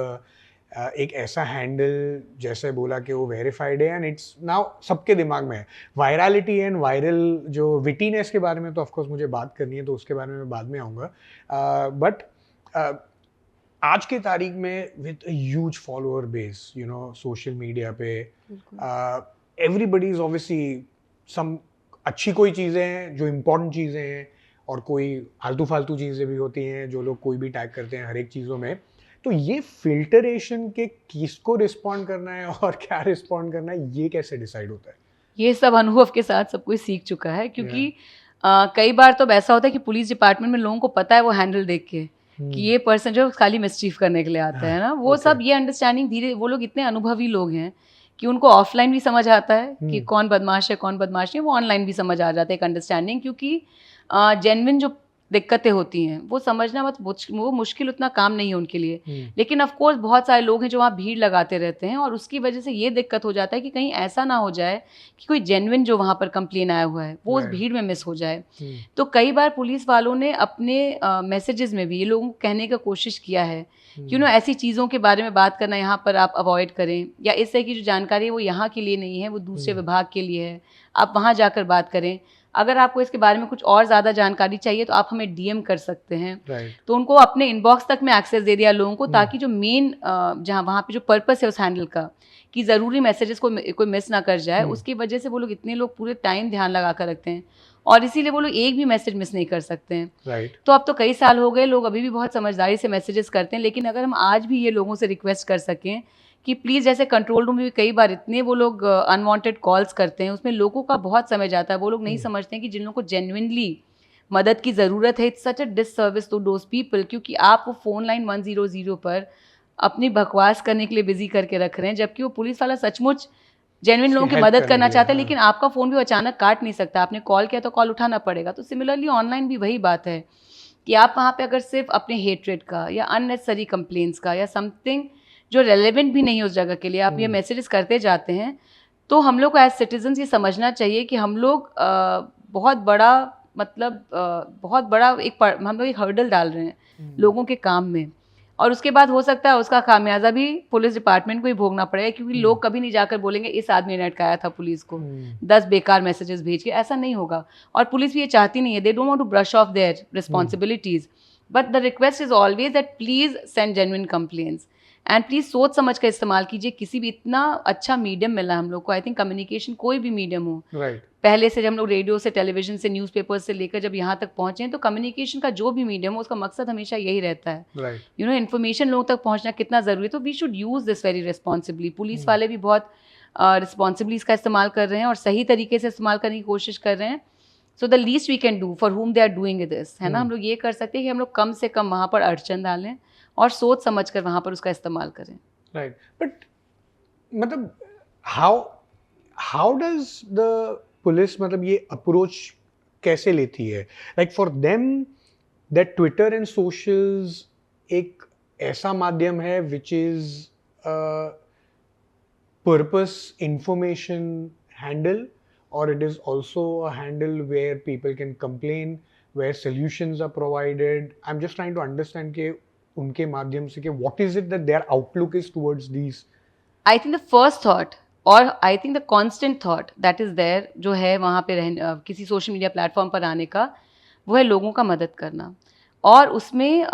Speaker 2: एक ऐसा हैंडल जैसे बोला कि वो वेरीफाइड है एंड इट्स नाउ सबके दिमाग में है। वायरलिटी एंड वायरल जो विटीनेस के बारे में तो ऑफकोर्स मुझे बात करनी है, तो उसके बारे में मैं बाद में आऊँगा। बट आज के तारीख में with huge follower base, you know, social media पे एवरीबडी इज ऑब्वियसली सम अच्छी कोई चीज़ें हैं जो इम्पोर्टेंट चीज़ें हैं, और कोई आलतू फालतू चीज़ें भी होती हैं जो लोग कोई भी टैग करते हैं हर एक चीज़ों में। तो ये फिल्टरेशन के किसको रिस्पॉन्ड करना है और क्या रिस्पॉन्ड करना है, ये कैसे डिसाइड होता है?
Speaker 1: ये सब अनुभव के साथ सब कोई सीख चुका है, क्योंकि कई बार तो ऐसा होता है कि पुलिस डिपार्टमेंट में लोगों को पता है वो हैंडल देख के कि ये पर्सन जो खाली मिसचीफ करने के लिए आता है ना, वो सब ये अंडरस्टैंडिंग धीरे, वो लोग इतने अनुभवी लोग हैं कि उनको ऑफलाइन भी समझ आता है कि कौन बदमाश है कौन बदमाश नहीं, वो ऑनलाइन भी समझ आ जाता है एक अंडरस्टैंडिंग। क्योंकि जेन्युइन जो दिक्कतें होती हैं, वो समझना वो मुश्किल उतना काम नहीं है उनके लिए। लेकिन ऑफ कोर्स बहुत सारे लोग हैं जो वहाँ भीड़ लगाते रहते हैं और उसकी वजह से ये दिक्कत हो जाता है कि कहीं ऐसा ना हो जाए कि कोई जेन्युइन जो वहाँ पर कंप्लेन आया हुआ है वो उस भीड़ में मिस हो जाए। तो कई बार पुलिस वालों ने अपने मैसेजेस में भी ये लोगों को कहने का कोशिश किया है कि ऐसी चीज़ों के बारे में बात करना यहाँ पर आप अवॉइड करें, या इस तरह की जो जानकारी है वो यहाँ के लिए नहीं है, वो दूसरे विभाग के लिए है, आप वहाँ जाकर बात करें। अगर आपको इसके बारे में कुछ और ज़्यादा जानकारी चाहिए तो आप हमें डीएम कर सकते हैं। तो उनको अपने इनबॉक्स तक में एक्सेस दे दिया लोगों को, ताकि जो मेन जहाँ वहाँ पे जो पर्पस है उस हैंडल का कि ज़रूरी मैसेजेस को कोई मिस ना कर जाए, उसकी वजह से वो लोग इतने लोग पूरे टाइम ध्यान लगा कर रखते हैं और इसीलिए वो लोग एक भी मैसेज मिस नहीं कर सकते हैं। तो अब तो कई साल हो गए, लोग अभी भी बहुत समझदारी से मैसेजेस करते हैं, लेकिन अगर हम आज भी ये लोगों से रिक्वेस्ट कर सकें कि प्लीज़, जैसे कंट्रोल रूम में भी कई बार इतने वो लोग अनवांटेड कॉल्स करते हैं, उसमें लोगों का बहुत समय जाता है, वो लोग नहीं समझते हैं कि जिन लोगों को जेन्युइनली मदद की ज़रूरत है, it's such a disservice to those people, क्योंकि आप वो फ़ोन लाइन 100 पर अपनी बकवास करने के लिए बिजी करके रख रहे हैं, जबकि वो पुलिस वाला सचमुच जेन्युइन लोगों की मदद करना चाहता है, लेकिन आपका फ़ोन भी अचानक काट नहीं सकता, आपने कॉल किया तो कॉल उठाना पड़ेगा। तो सिमिलरली ऑनलाइन भी वही बात है कि आप वहाँ पे अगर सिर्फ अपने हेट्रेड का या अननेसेसरी कंप्लेंट्स का या समथिंग जो रेलेवेंट भी नहीं है उस जगह के लिए आप ये मैसेजेस करते जाते हैं, तो हम लोग को एज सिटीजन्स ये समझना चाहिए कि हम लोग बहुत बड़ा हम लोग एक हर्डल डाल रहे हैं लोगों के काम में, और उसके बाद हो सकता है उसका खामियाजा भी पुलिस डिपार्टमेंट को ही भोगना पड़ेगा, क्योंकि लोग कभी नहीं जाकर बोलेंगे इस आदमी ने अटकाया था पुलिस को 10 बेकार मैसेजेस भेज के, ऐसा नहीं होगा। और पुलिस भी ये चाहती नहीं है, they don't want to brush off their responsibilities, but the request is always that please send genuine complaints and please सोच समझ कर इस्तेमाल कीजिए। किसी भी इतना अच्छा मीडियम मिला है हम लोग को, आई थिंक कम्युनिकेशन कोई भी मीडियम हो, पहले से जब हम लोग रेडियो से, टेलीविजन से, न्यूज़पेपर से लेकर जब यहाँ तक पहुँचे हैं, तो कम्युनिकेशन का जो भी मीडियम हो उसका मकसद हमेशा यही रहता है, इन्फॉर्मेशन लोगों तक पहुँचना कितना ज़रूरी है। तो we should use this very responsibly. Police वाले भी बहुत रिस्पॉन्सिबली इसका इस्तेमाल कर रहे हैं और सही तरीके से इस्तेमाल करने की कोशिश कर रहे हैं। So the least we can do for whom they are doing this, है ना, हम लोग ये कर सकते हैं कि हम लोग कम से कम वहाँ पर अड़चन डालें और सोच समझ कर वहाँ पर उसका इस्तेमाल करें।
Speaker 2: राइट, बट मतलब हाउ डज द पुलिस मतलब ये अप्रोच कैसे लेती है? Like for them that Twitter and socials एक ऐसा माध्यम है which is purpose information handle, or it is also a handle where people can complain, where solutions are provided? I'm just trying to understand कि उनके माध्यम से कि what is it that their outlook is towards these?
Speaker 1: I think the first thought और I think the constant thought that is there जो है वहाँ पे किसी सोशल मीडिया प्लेटफॉर्म पर आने का, वो है लोगों का मदद करना, और उसमें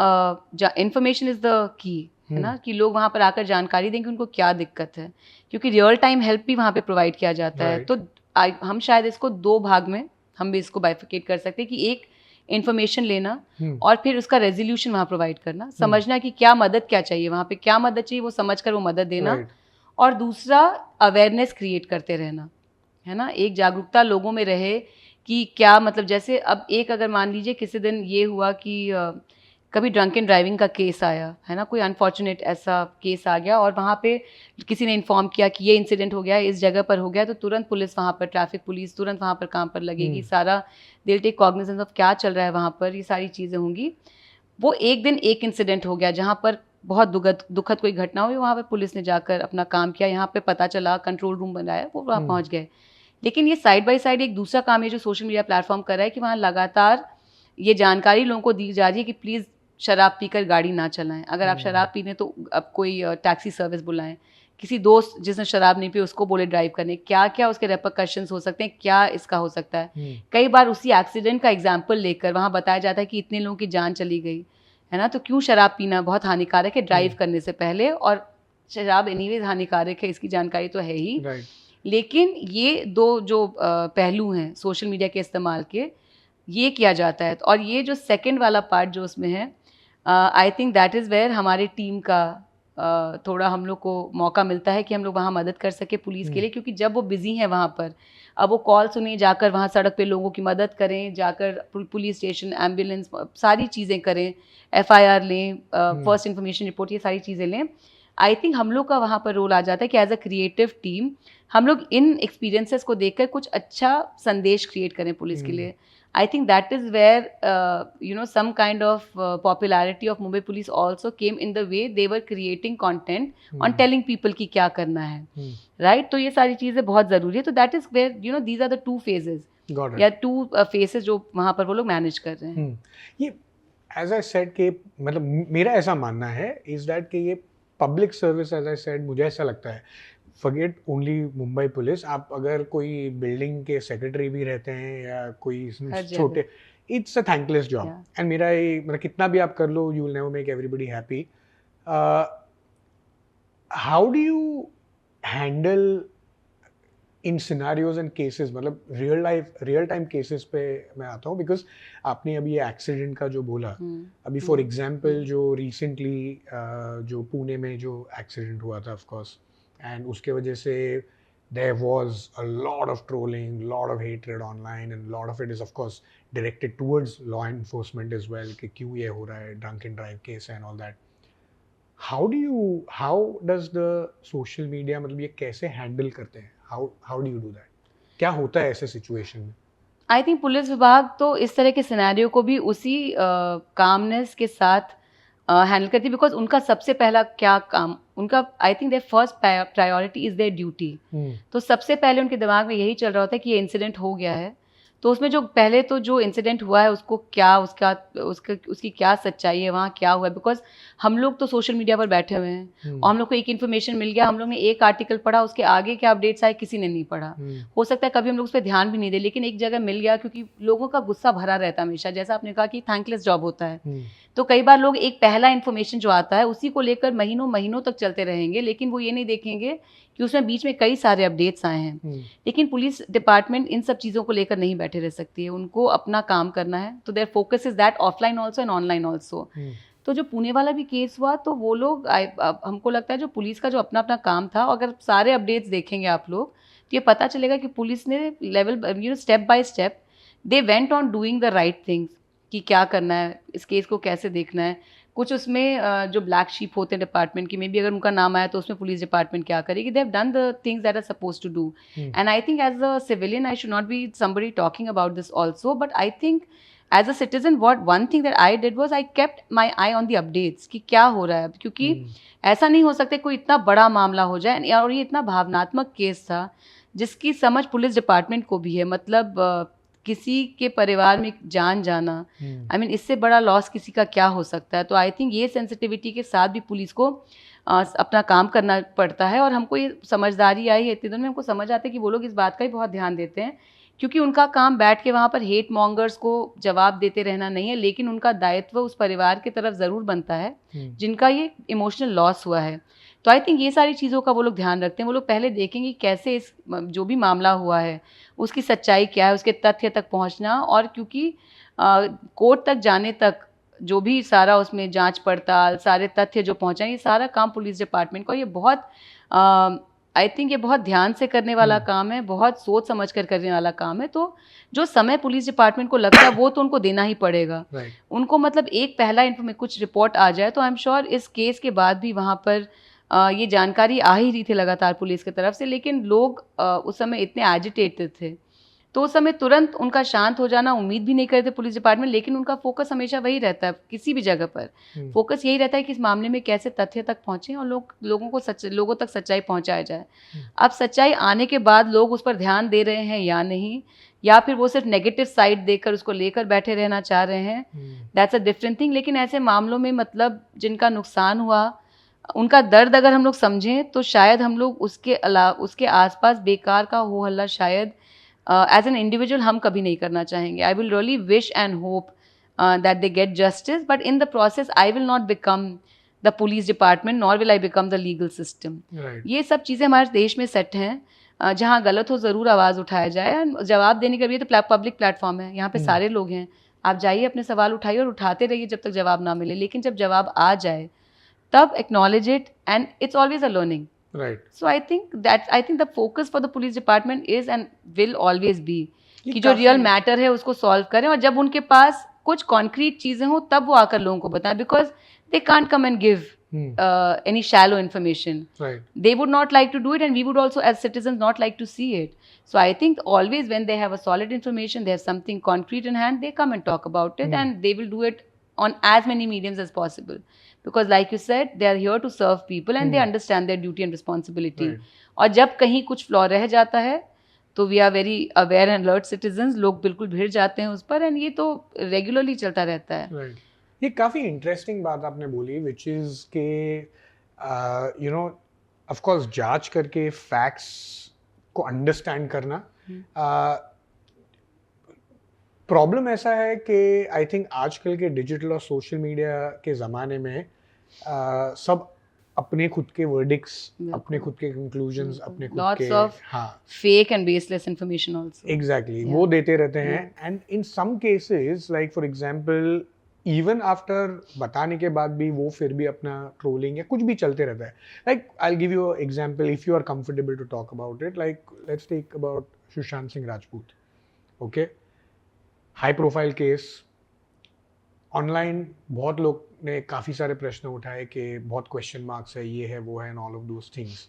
Speaker 1: इंफॉर्मेशन इज़ द की, है ना, कि लोग वहाँ पर आकर जानकारी दें कि उनको क्या दिक्कत है, क्योंकि रियल टाइम हेल्प भी वहाँ पे प्रोवाइड किया जाता है। तो हम शायद इसको दो भाग में हम भी इसको बाइफिकेट कर सकते हैं कि एक इन्फॉर्मेशन लेना और फिर उसका रेजोल्यूशन वहाँ प्रोवाइड करना, समझना कि क्या मदद क्या चाहिए, वहाँ पे क्या मदद चाहिए वो समझकर वो मदद देना, और दूसरा अवेयरनेस क्रिएट करते रहना, है ना, एक जागरूकता लोगों में रहे कि क्या मतलब, जैसे अब एक अगर मान लीजिए किसी दिन ये हुआ कि कभी ड्रंक एंड ड्राइविंग का केस आया, है ना, कोई अनफॉर्चुनेट ऐसा केस आ गया और वहाँ पे किसी ने इन्फॉर्म किया कि ये इंसिडेंट हो गया, इस जगह पर हो गया, तो तुरंत पुलिस वहाँ पर, ट्रैफिक पुलिस तुरंत वहाँ पर काम पर लगेगी, सारा दे टेक कॉग्निजेंस ऑफ क्या चल रहा है वहाँ पर, ये सारी चीज़ें होंगी। वो एक दिन एक इंसिडेंट हो गया जहाँ पर बहुत दुखद कोई घटना हुई, वहाँ पर पुलिस ने जाकर अपना काम किया, यहाँ पर पता चला, कंट्रोल रूम बनाया, वो वहाँ पहुँच गए। लेकिन ये साइड बाई साइड एक दूसरा काम है जो सोशल मीडिया प्लेटफॉर्म कर रहा है कि वहाँ लगातार ये जानकारी लोगों को दी जा रही है कि प्लीज़ शराब पीकर गाड़ी ना चलाएं, अगर आप शराब पी लें तो अब कोई टैक्सी सर्विस बुलाएं, किसी दोस्त जिसने शराब नहीं पी उसको बोले ड्राइव करने, क्या क्या उसके रेपरकशंस हो सकते हैं, क्या इसका हो सकता है। कई बार उसी एक्सीडेंट का एग्जाम्पल लेकर वहाँ बताया जाता है कि इतने लोगों की जान चली गई, है ना, तो क्यों शराब पीना बहुत हानिकारक है ड्राइव करने से पहले, और शराब एनीवेज हानिकारक है, इसकी जानकारी तो है ही। लेकिन ये दो जो पहलू हैं सोशल मीडिया के इस्तेमाल के, ये किया जाता है। और ये जो सेकेंड वाला पार्ट जो उसमें है, I think that is where हमारी टीम का थोड़ा हम लोग को मौका मिलता है कि हम लोग वहाँ मदद कर सके पुलिस के लिए, क्योंकि जब वो बिज़ी हैं वहाँ पर, अब वो कॉल सुने, जाकर वहाँ सड़क पे लोगों की मदद करें, जाकर पुलिस स्टेशन, एम्बुलेंस, सारी चीज़ें करें, FIR लें, फर्स्ट इन्फॉर्मेशन रिपोर्ट, ये सारी चीज़ें लें। आई थिंक हम लोग का वहाँ पर रोल आ जाता है कि एज अ क्रिएटिव टीम हम लोग इन एक्सपीरियंसेस को देखकर कुछ अच्छा संदेश क्रिएट करें पुलिस के लिए। I think that is where some kind of popularity of Mumbai police also came in the way they were creating content on telling people कि क्या करना है, right? तो ये सारी चीज़ें बहुत ज़रूरी है. तो that is where these are the two phases या two phases जो वहाँ पर वो लोग मैनेज कर रहे हैं.
Speaker 2: ये as I said कि मतलब मेरा ऐसा मानना है is that कि ये public service as I said मुझे ऐसा लगता है फॉरगेट ओनली मुंबई पुलिस, आप अगर कोई बिल्डिंग के सेक्रेटरी भी रहते हैं या कोई छोटे, it's a thankless job. And मेरा ये मतलब कितना भी आप कर लो you will never make everybody happy. How do you handle in scenarios and cases, मतलब रियल टाइम केसेस पे मैं आता हूँ बिकॉज आपने अभी ये एक्सीडेंट का जो बोला अभी फॉर एग्जांपल जो रिसेंटली जो पुणे में जो एक्सीडेंट हुआ था ऑफ कोर्स, and उसके वजह से there was a lot of trolling, lot of hatred online, and a lot of it is of course directed towards law enforcement as well कि क्यों ये हो रहा है, drunk and drive case and all that. How does the social media मतलब ये कैसे handle करते हैं? How do you do that? क्या होता है ऐसे situation में?
Speaker 1: I think पुलिस विभाग तो इस तरह के सिनेरियो को भी उसी calmness के साथ हैंडल करती है बिकॉज उनका सबसे पहला क्या काम, उनका I think their first priority is their duty. तो सबसे पहले उनके दिमाग में यही चल रहा होता है कि ये इंसिडेंट हो गया है, तो उसमें जो पहले तो जो इंसिडेंट हुआ है उसको क्या उसकी क्या सच्चाई है, वहाँ क्या हुआ है. बिकॉज हम लोग तो सोशल मीडिया पर बैठे हुए हैं और हम लोग को एक इन्फॉर्मेशन मिल गया, हम लोग ने एक आर्टिकल पढ़ा, उसके आगे क्या अपडेट्स आए किसी ने नहीं पढ़ा. हो सकता है कभी हम लोग उस पर ध्यान भी नहीं दे, लेकिन एक जगह मिल गया क्योंकि लोगों का गुस्सा भरा रहता है हमेशा, जैसा आपने कहा कि थैंकलेस जॉब होता है. तो कई बार लोग एक पहला इन्फॉर्मेशन जो आता है उसी को लेकर महीनों तक चलते रहेंगे, लेकिन वो ये नहीं देखेंगे कि उसमें बीच में कई सारे अपडेट्स आए हैं. लेकिन पुलिस डिपार्टमेंट इन सब चीज़ों को लेकर नहीं बैठे रह सकती है, उनको अपना काम करना है. तो their focus is that offline also and online also. तो जो पुणे वाला भी केस हुआ तो वो लोग हमको लगता है जो पुलिस का जो अपना काम था, अगर सारे अपडेट्स देखेंगे आप लोग तो ये पता चलेगा कि पुलिस ने level step by step they went on doing the right things कि क्या करना है, इस केस को कैसे देखना है. कुछ उसमें जो ब्लैक शीप होते हैं डिपार्टमेंट की, मे बी अगर उनका नाम आया तो उसमें पुलिस डिपार्टमेंट क्या करेगी, they have done the things that are suppose to do. And I think as a civilian I should not be somebody talking about this also, but I think as a citizen one thing that I did was I kept my eye on the updates कि क्या हो रहा है. क्योंकि ऐसा नहीं हो सकता कोई इतना बड़ा मामला हो जाए और ये इतना भावनात्मक केस था जिसकी समझ पुलिस डिपार्टमेंट को भी है. मतलब किसी के परिवार में जान जाना, आई मीन इससे बड़ा लॉस किसी का क्या हो सकता है. तो आई थिंक ये सेंसिटिविटी के साथ भी पुलिस को अपना काम करना पड़ता है. और हमको ये समझदारी आई है इतने दिन में, हमको समझ आता है कि वो लोग इस बात का ही बहुत ध्यान देते हैं क्योंकि उनका काम बैठ के वहाँ पर हेट मॉन्गर्स को जवाब देते रहना नहीं है, लेकिन उनका दायित्व उस परिवार की तरफ ज़रूर बनता है जिनका ये इमोशनल लॉस हुआ है. तो आई थिंक ये सारी चीज़ों का वो लोग ध्यान रखते हैं. वो लोग पहले देखेंगे कैसे इस जो भी मामला हुआ है उसकी सच्चाई क्या है, उसके तथ्य तक पहुंचना. और क्योंकि कोर्ट तक जाने तक जो भी सारा उसमें जांच पड़ताल सारे तथ्य जो पहुंचाएं, ये सारा काम पुलिस डिपार्टमेंट को, ये बहुत आई थिंक ये बहुत ध्यान से करने वाला काम है, बहुत सोच समझ कर करने वाला काम है. तो जो समय पुलिस डिपार्टमेंट को लगता है वो तो उनको देना ही पड़ेगा. उनको मतलब एक पहला कुछ रिपोर्ट आ जाए तो आई एम श्योर इस केस के बाद भी वहाँ पर ये जानकारी आ ही रही थी लगातार पुलिस की तरफ से, लेकिन लोग उस समय इतने एजिटेटेड थे तो उस समय तुरंत उनका शांत हो जाना उम्मीद भी नहीं करते पुलिस डिपार्टमेंट. लेकिन उनका फोकस हमेशा वही रहता है, किसी भी जगह पर फोकस यही रहता है कि इस मामले में कैसे तथ्य तक पहुँचें और लोगों तक सच्चाई पहुँचाया जाए. अब सच्चाई आने के बाद लोग उस पर ध्यान दे रहे हैं या नहीं, या फिर वो सिर्फ नेगेटिव साइड देकर उसको लेकर बैठे रहना चाह रहे हैं, दैट्स अ डिफरेंट थिंग. लेकिन ऐसे मामलों में मतलब जिनका नुकसान हुआ उनका दर्द अगर हम लोग समझें तो शायद हम लोग उसके आसपास बेकार का हो हल्ला शायद एज एन इंडिविजुअल हम कभी नहीं करना चाहेंगे. I will really wish and hope that they get justice, but in the process I will not become the police department nor will I become the legal system. ये सब चीज़ें हमारे देश में सेट हैं. जहाँ गलत हो ज़रूर आवाज़ उठाया जाए. जवाब देने के लिए तो पब्लिक प्लेटफॉर्म है, यहाँ पे सारे लोग हैं, आप जाइए अपने सवाल उठाइए और उठाते रहिए जब तक जवाब ना मिले. लेकिन जब जवाब आ जाए तब acknowledge it, and it's always a learning.
Speaker 2: Right.
Speaker 1: So I think the focus for the police department is and will always be कि जो real matter है उसको solve करें, और जब उनके पास कुछ concrete चीज़ें हो तब वो आकर लोगों को बताएं, because they can't come and give any shallow information.
Speaker 2: Right.
Speaker 1: They would not like to do it, and we would also as citizens not like to see it. So I think always when they have a solid information, they have something concrete in hand, they come and talk about it, and they will do it on as many mediums as possible, because like you said, they are here to serve people and they understand their duty and responsibility. और जब कहीं कुछ फ्लॉ रह जाता है तो we are very aware and alert citizens, लोग बिल्कुल भिड़ जाते हैं उस पर, एंड ये तो रेगुलरली चलता रहता है.
Speaker 2: Right. ये काफ़ी इंटरेस्टिंग बात आपने बोली, विच इज़ के यू नो ऑफ कोर्स जांच करके फैक्ट्स को अंडरस्टैंड करना. प्रॉब्लम ऐसा है कि आई थिंक आजकल के डिजिटल और सोशल मीडिया के ज़माने में सब अपने खुद के वर्डिक्स, अपने खुद के कंक्लूजन्स, अपने खुद के
Speaker 1: fake and baseless information also.
Speaker 2: Exactly, वो देते रहते हैं. And in some cases like for example even after बताने के बाद भी वो फिर भी अपना ट्रोलिंग या कुछ भी चलते रहता है. Like I will give you example if you are comfortable to talk about it. Like let's take about Sushant Singh Rajput. Okay, high profile case. Online बहुत लोग ने काफ़ी सारे प्रश्न उठाए कि बहुत क्वेश्चन मार्क्स है, ये है वो है, and all of those things.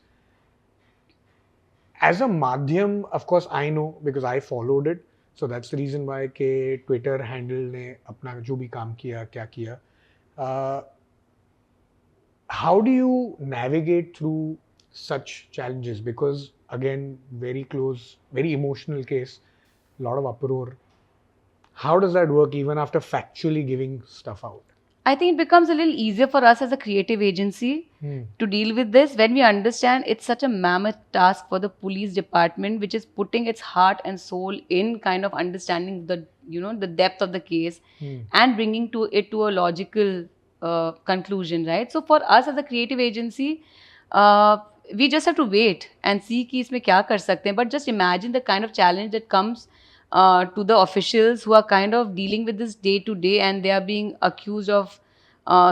Speaker 2: As a माध्यम of course I know because I followed it, so that's the reason why के ट्विटर हैंडल ने अपना जो भी काम किया, क्या किया. How do you navigate through such challenges, because again very close, very emotional case, lot of uproar. How does that work even after factually giving stuff out?
Speaker 1: I think it becomes a little easier for us as a creative agency to deal with this when we understand it's such a mammoth task for the police department, which is putting its heart and soul in kind of understanding the, you know, the depth of the case and bringing it to a logical conclusion, right? So for us as a creative agency, we just have to wait and see कि इसमें क्या कर सकते हैं. But just imagine the kind of challenge that comes to the officials who are kind of dealing with this day to day, and they are being accused of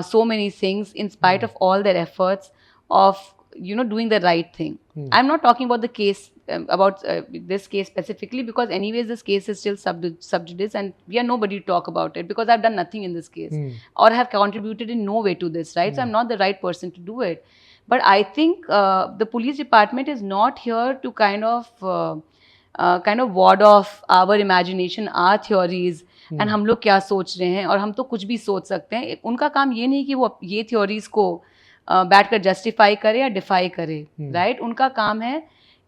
Speaker 1: so many things in spite of all their efforts of, you know, doing the right thing. I'm not talking about the case, about this case specifically, because anyways this case is still sub judice and we are nobody to talk about it because I've done nothing in this case or have contributed in no way to this, right? So I'm not the right person to do it. But I think the police department is not here to kind of ward off our imagination, our theories, and हम लोग क्या सोच रहे हैं, और हम तो कुछ भी सोच सकते हैं. उनका काम ये नहीं कि वो ये theories को बैठकर justify करे या defy करे, right? उनका काम है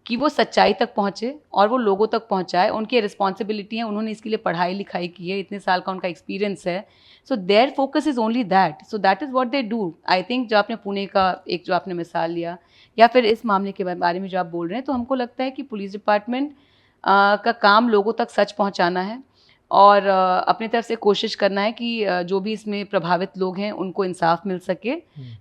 Speaker 1: कि वो सच्चाई तक पहुँचे और वो लोगों तक पहुँचाए. उनकी रिस्पॉन्सिबिलिटी है, उन्होंने इसके लिए पढ़ाई लिखाई की है, इतने साल का उनका एक्सपीरियंस है. So their focus is only that. So that is what they do. I think जो आपने पुणे का एक जो आपने मिसाल लिया, या फिर इस मामले के बारे में जो आप बोल रहे हैं, तो हमको लगता है कि पुलिस डिपार्टमेंट का काम लोगों तक सच पहुंचाना है और अपनी तरफ से कोशिश करना है कि जो भी इसमें प्रभावित लोग हैं उनको इंसाफ मिल सके.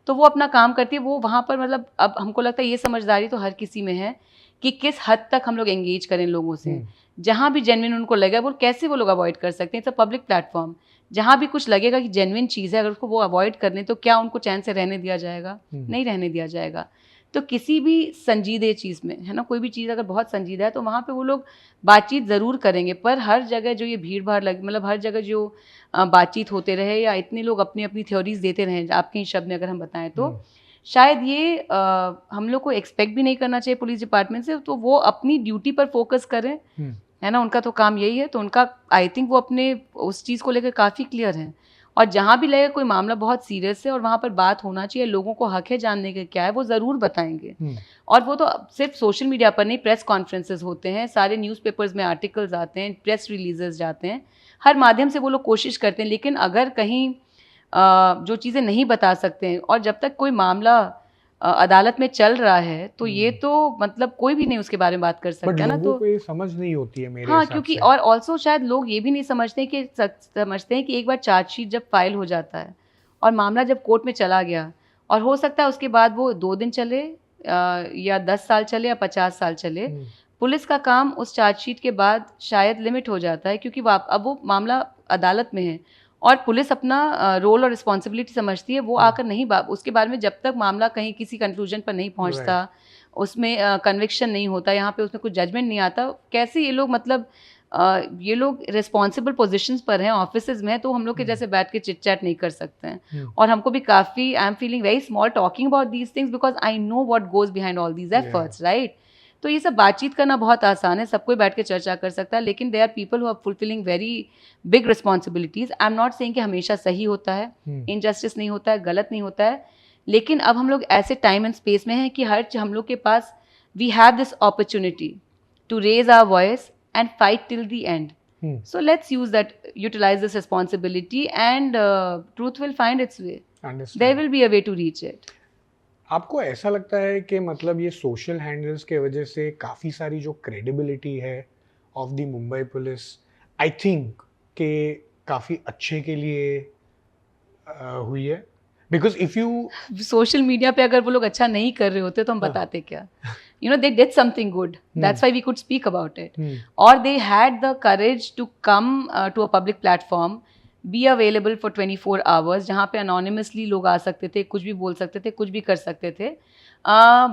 Speaker 1: तो वो अपना काम करती है. वो वहाँ पर मतलब अब हमको लगता है ये समझदारी तो हर किसी में है कि किस हद तक हम लोग एंगेज करें लोगों से. जहाँ भी जेन्युइन उनको लगेगा वो कैसे वो लोग अवॉइड कर सकते हैं. It's a public platform. जहाँ भी कुछ लगेगा कि जेन्युइन चीज़ है, अगर उसको वो अवॉइड कर लें तो क्या उनको चैन से रहने दिया जाएगा? नहीं रहने दिया जाएगा. तो किसी भी संजीदे चीज़ में, है ना, कोई भी चीज़ अगर बहुत संजीदा है तो वहाँ पे वो लोग बातचीत ज़रूर करेंगे. पर हर जगह जो ये भीड़ भाड़ लग, मतलब हर जगह जो बातचीत होते रहे या इतने लोग अपनी अपनी थ्योरीज देते रहे, आपके ही शब्द में अगर हम बताएं, तो शायद ये हम लोग को एक्सपेक्ट भी नहीं करना चाहिए पुलिस डिपार्टमेंट से. तो वो अपनी ड्यूटी पर फोकस करें, है ना, उनका तो काम यही है. तो उनका आई थिंक वो अपने उस चीज़ को लेकर काफ़ी क्लियर हैं. और जहाँ भी लगे कोई मामला बहुत सीरियस है और वहाँ पर बात होना चाहिए, लोगों को हक है जानने के क्या है, वो ज़रूर बताएंगे. और वो तो सिर्फ सोशल मीडिया पर नहीं, प्रेस कॉन्फ्रेंसेस होते हैं, सारे न्यूज़पेपर्स में आर्टिकल्स आते हैं, प्रेस रिलीजेस जाते हैं, हर माध्यम से वो लोग कोशिश करते हैं. लेकिन अगर कहीं जो चीज़ें नहीं बता सकते हैं और जब तक कोई मामला अदालत में चल रहा है तो ये तो मतलब कोई भी नहीं उसके बारे में बात कर सकता ना. तो
Speaker 2: कोई समझ नहीं होती है मेरे
Speaker 1: हाँ, क्योंकि और ऑल्सो शायद लोग ये भी नहीं समझते कि एक बार चार्जशीट जब फाइल हो जाता है और मामला जब कोर्ट में चला गया, और हो सकता है उसके बाद वो 2 दिन चले या 10 साल चले या 50 साल चले, पुलिस का काम उस चार्जशीट के बाद शायद लिमिट हो जाता है, क्योंकि अब वो मामला अदालत में है और पुलिस अपना रोल और रिस्पॉन्सिबिलिटी समझती है. वो आकर नहीं उसके बारे में, जब तक मामला कहीं किसी कंक्लूजन पर नहीं पहुंचता, उसमें कन्विक्शन नहीं होता, यहाँ पे उसमें कुछ जजमेंट नहीं आता, कैसे ये लोग मतलब ये लोग रिस्पॉन्सिबल पोजीशंस पर हैं, ऑफिसेज में, तो हम लोग के जैसे बैठ के चिट चैट नहीं कर सकते हैं। और हमको भी काफ़ी, I am feeling very small talking about these things because I know what goes behind all these efforts, right. तो ये सब बातचीत करना बहुत आसान है, सब कोई बैठ के चर्चा कर सकता है, लेकिन they are people who are fulfilling very big responsibilities. I am not saying कि हमेशा सही होता है, इनजस्टिस नहीं होता है, गलत नहीं होता है, लेकिन अब हम लोग ऐसे टाइम एंड स्पेस में हैं कि हम लोग के पास we have this opportunity to raise our voice and fight till the end. So let's use that, utilize this responsibility, and truth will find its way. There will be a way to reach it.
Speaker 2: आपको ऐसा लगता है कि मतलब ये सोशल हैंडल्स के वजह से काफ़ी सारी जो क्रेडिबिलिटी है of the Mumbai police, I think कि काफ़ी अच्छे के लिए हुई है? Because if you
Speaker 1: social media पे अगर वो लोग अच्छा नहीं कर रहे होते तो हम बताते क्या? You know, they did something good. That's why we could speak about it. Or they had the courage to come to a public platform, be available for 24 hours, जहाँ पे anonymously लोग आ सकते थे, कुछ भी बोल सकते थे, कुछ भी कर सकते थे.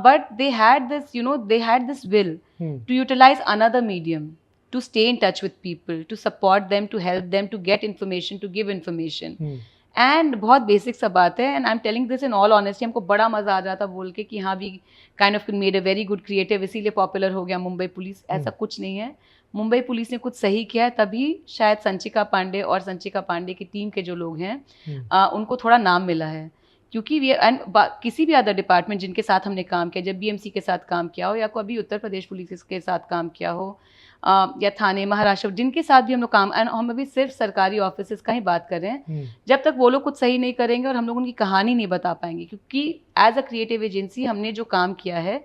Speaker 1: But they had this, you know, they had this will to utilize another medium, to stay in touch with people, to support them, to help them, to get information, to give information. And बहुत बेसिक सा बात है, and I am telling this in all honesty, हमको बड़ा मज़ा आ जाता बोल के कि हाँ we kind of made a very good creative, इसीलिए पॉपुलर हो गया मुंबई पुलिस। ऐसा कुछ नहीं है, मुंबई पुलिस ने कुछ सही किया है, तभी शायद संचिका पांडे और संचिका पांडे की टीम के जो लोग हैं उनको थोड़ा नाम मिला है। क्योंकि वी एंड किसी भी अदर डिपार्टमेंट जिनके साथ हमने काम किया, जब बीएमसी के साथ काम किया हो या कोई अभी उत्तर प्रदेश पुलिस के साथ काम किया हो, या थाने, महाराष्ट्र, जिनके साथ भी हम लोग काम, एंड हम अभी सिर्फ सरकारी ऑफिस का ही बात कर रहे हैं, जब तक वो लोग कुछ सही नहीं करेंगे और हम लोग उनकी कहानी नहीं बता पाएंगे, क्योंकि एज अ क्रिएटिव एजेंसी हमने जो काम किया है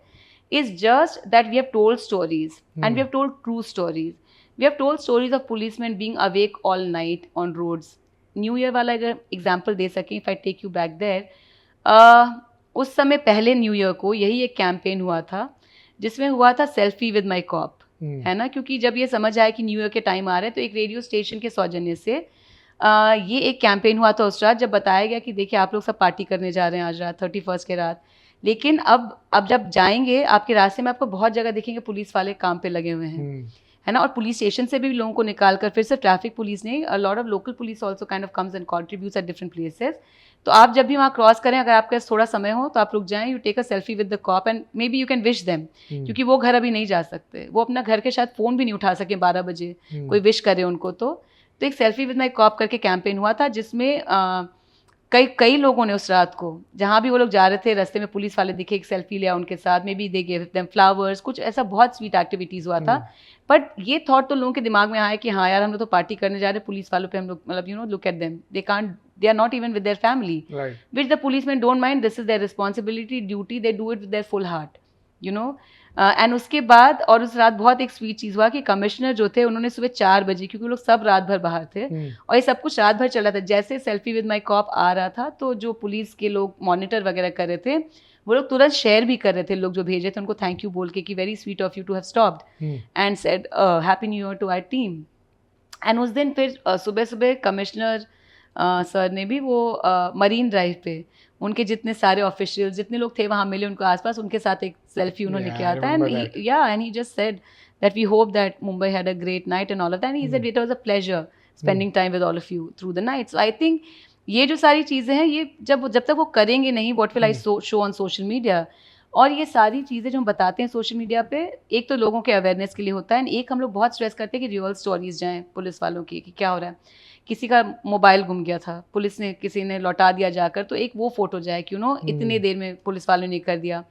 Speaker 1: is just that we have told stories and we have told true stories. We have told stories of policeman being awake all night on roads. New year वाला अगर एग्जाम्पल दे सकें, if I take you back there, उस समय पहले न्यू ईयर को यही एक कैंपेन हुआ था जिसमें हुआ था सेल्फी विद माई कॉप, है ना। क्योंकि जब ये समझ आया कि न्यू ईयर के टाइम आ रहे हैं, तो एक रेडियो स्टेशन के सौजन्य से ये एक कैंपेन हुआ था उस रात, जब बताया गया कि देखिए आप लोग सब पार्टी करने जा रहे हैं आज रात 31 के रात, लेकिन अब जब जाएंगे आपके रास्ते में आपको बहुत जगह देखेंगे पुलिस वाले काम पे लगे हुए हैं, है ना। और पुलिस स्टेशन से भी लोगों को निकाल कर, फिर से ट्रैफिक पुलिस नहीं, अ lot of local police also kind of comes and contributes at different places. तो आप जब भी वहाँ क्रॉस करें, अगर आपके पास थोड़ा समय हो तो आप रुक जाएं, you take a selfie with the cop and maybe you can wish them, क्योंकि वो घर अभी नहीं जा सकते, वो अपना घर के शायद फ़ोन भी नहीं उठा सके 12 बजे, कोई विश करे उनको। तो एक सेल्फी विद माई कॉप करके कैंपेन हुआ था, जिसमें कई लोगों ने उस रात को, जहाँ भी वो लोग जा रहे थे, रास्ते में पुलिस वाले दिखे, एक सेल्फी लिया उनके साथ, may be they give them flowers, कुछ ऐसा बहुत स्वीट एक्टिविटीज़ हुआ था। बट ये थॉट तो लोगों के दिमाग में आया कि हाँ यार हम लोग तो पार्टी करने जा रहे हैं, पुलिस वालों पे हम लोग, मतलब you know, look at them, they are not even with their family, right, which the policemen don't mind. This is their responsibility, duty, they do it with their full heart, you know. And उसके बाद, और उस रात बहुत एक स्वीट चीज़ हुआ कि कमिश्नर जो थे उन्होंने सुबह 4 बजे, क्योंकि वो लोग सब रात भर बाहर थे और ये सब कुछ रात भर चल रहा था, जैसे सेल्फी विद माई कॉप आ रहा था तो जो पुलिस के लोग मॉनिटर वगैरह कर रहे थे, वो लोग तुरंत शेयर भी कर रहे थे, लोग जो भेजे थे उनको थैंक यू बोल के कि very sweet of you to have stopped and said happy new year to our team. And उस दिन फिर सुबह सुबह कमिश्नर सर ने भी वो मरीन ड्राइव पे उनके जितने सारे ऑफिशियल जितने लोग थे वहाँ मिले उनको आसपास, उनके साथ एक सेल्फी उन्होंने किया था, and he just said that we hope that Mumbai had a great night and all of that, and he said it was a pleasure spending time with all of you through the night. So I think ये जो सारी चीज़ें हैं, ये जब तक वो करेंगे नहीं, what will I show on social media, और ये सारी चीज़ें जो हम बताते हैं सोशल मीडिया पे, एक तो लोगों के अवेयरनेस के लिए होता है, एक हम लोग बहुत स्ट्रेस करते हैं कि रियल स्टोरीज जाएँ पुलिस वालों की, कि क्या हो रहा है, किसी का मोबाइल गुम गया था, पुलिस ने, किसी ने लौटा दिया जाकर, तो एक वो फोटो जाए कि इतनी देर में पुलिस वालों ने कर दिया।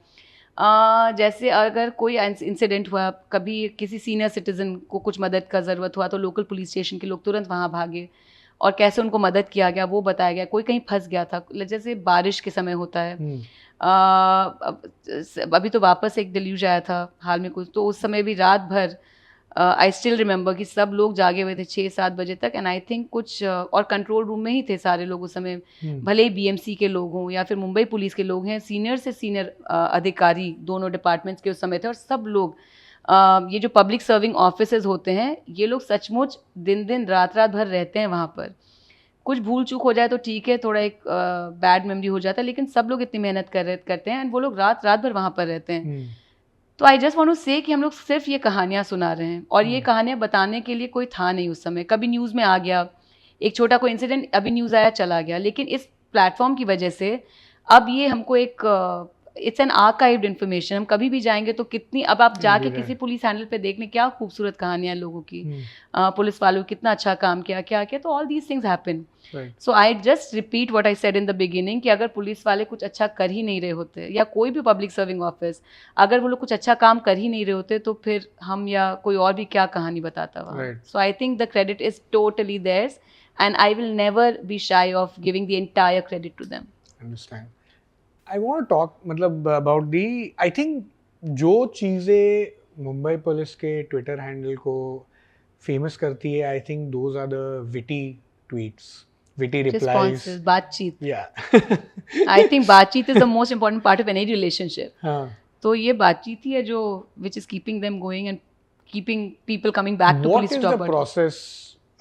Speaker 1: जैसे अगर कोई इंसिडेंट हुआ, कभी किसी सीनियर सिटीजन को कुछ मदद का ज़रूरत हुआ तो लोकल पुलिस स्टेशन के लोग तुरंत वहाँ भागे और कैसे उनको मदद किया गया वो बताया गया। कोई कहीं फंस गया था, जैसे बारिश के समय होता है, अभी तो वापस एक डिल्यूज आया था हाल में कुछ, तो उस समय भी रात भर आई स्टिल रिमेंबर कि सब लोग जागे हुए थे 6-7 बजे तक, एंड आई थिंक कुछ और कंट्रोल रूम में ही थे सारे लोग उस समय, भले ही बीएमसी के लोग हों या फिर मुंबई पुलिस के लोग हैं, सीनियर से सीनियर अधिकारी दोनों डिपार्टमेंट्स के उस समय थे, और सब लोग ये जो पब्लिक सर्विंग ऑफिसर्स होते हैं, ये लोग सचमुच दिन दिन रात रात भर रहते हैं वहाँ पर। कुछ भूल चूक हो जाए तो ठीक है, थोड़ा एक बैड मेमोरी हो जाता है, लेकिन सब लोग इतनी मेहनत करते हैं, एंड वो लोग रात रात भर वहाँ पर रहते हैं। तो आई जस्ट वांट टू से कि हम लोग सिर्फ ये कहानियाँ सुना रहे हैं, और ये कहानियाँ बताने के लिए कोई था नहीं उस समय. कभी न्यूज़ में आ गया, एक छोटा कोई इंसिडेंट, अभी न्यूज़ आया चला गया. लेकिन इस प्लेटफॉर्म की वजह से अब ये हमको एक इट्स एन आर्काइव्ड इन्फॉर्मेशन. हम कभी भी जाएंगे तो कितनी, अब आप जाके किसी पुलिस हैंडल पे देखने, क्या खूबसूरत कहानियां लोगों की, पुलिस वालों कितना अच्छा काम किया, क्या किया. तो all these things happen. So I just repeat what I said in the beginning कि अगर पुलिस वाले कुछ अच्छा कर ही नहीं रहे होते, या कोई भी पब्लिक सर्विंग ऑफिस, अगर वो लोग कुछ अच्छा काम कर ही नहीं रहे होते, तो फिर हम या कोई और भी क्या कहानी बताता वहाँ. So I think the credit is totally theirs, and I will never be shy of giving the entire credit to them.
Speaker 2: Understand. I want to talk मतलब about the, I think जो चीज़ें मुंबई पुलिस के ट्विटर हैंडल को फेमस करती है, I think those are the witty tweets, witty replies.
Speaker 1: Responses, बातचीत.
Speaker 2: Yeah.
Speaker 1: I think बातचीत is the most important part of any relationship.
Speaker 2: हाँ.
Speaker 1: तो ये बातचीत ही है जो which is keeping them going and keeping people coming back to police.
Speaker 2: What is the process?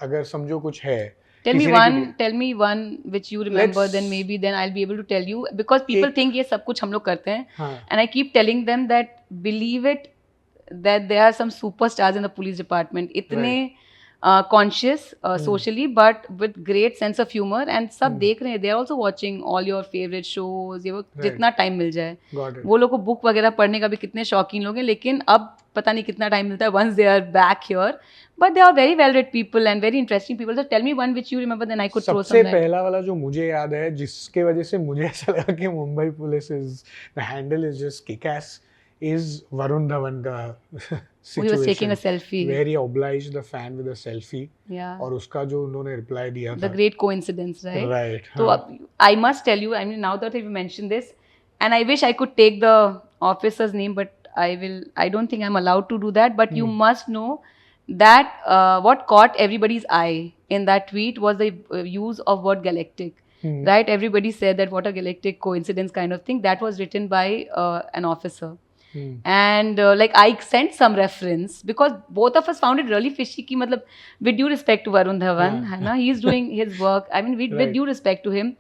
Speaker 2: अगर समझो कुछ है.
Speaker 1: Tell me one which you remember, then I'll be able to tell you, because people think ये सब कुछ हम लोग करते हैं. And I keep telling them that believe it, that there are some superstars in the police department, इतने conscious socially, but with great sense of humor, and सब देख रहे हैं. They are also watching all your favorite shows. ये जितना टाइम मिल जाए. वो लोग को बुक वगैरह पढ़ने का भी कितने शौकीन लोग हैं, लेकिन अब पता नहीं कितना टाइम मिलता है once they are back here. But they are very well read people and very interesting people. So tell me one which you remember, then I could throw some light.
Speaker 2: सबसे पहला वाला जो मुझे याद है, जिसके वजह से मुझे ऐसा लगा कि Mumbai police is, the handle is just kick-ass, is Varun Dhawan का situation.
Speaker 1: He was taking a selfie.
Speaker 2: Where he obliged the fan with a selfie.
Speaker 1: Yeah.
Speaker 2: और उसका जो उन्होंने reply दिया था.
Speaker 1: The great coincidence, right?
Speaker 2: Right.
Speaker 1: So I must tell you, I mean, now that you mentioned this, and I wish I could take the officer's name, but I don't think I'm allowed to do that. But you must know that what caught everybody's eye in that tweet was the use of word galactic. Right? Everybody said that what a galactic coincidence kind of thing. That was written by an officer. And like I sent some reference because both of us found it really fishy ki matlab, with due respect to Varun Dhawan, hai na, he is doing his work. I mean, with due respect to him.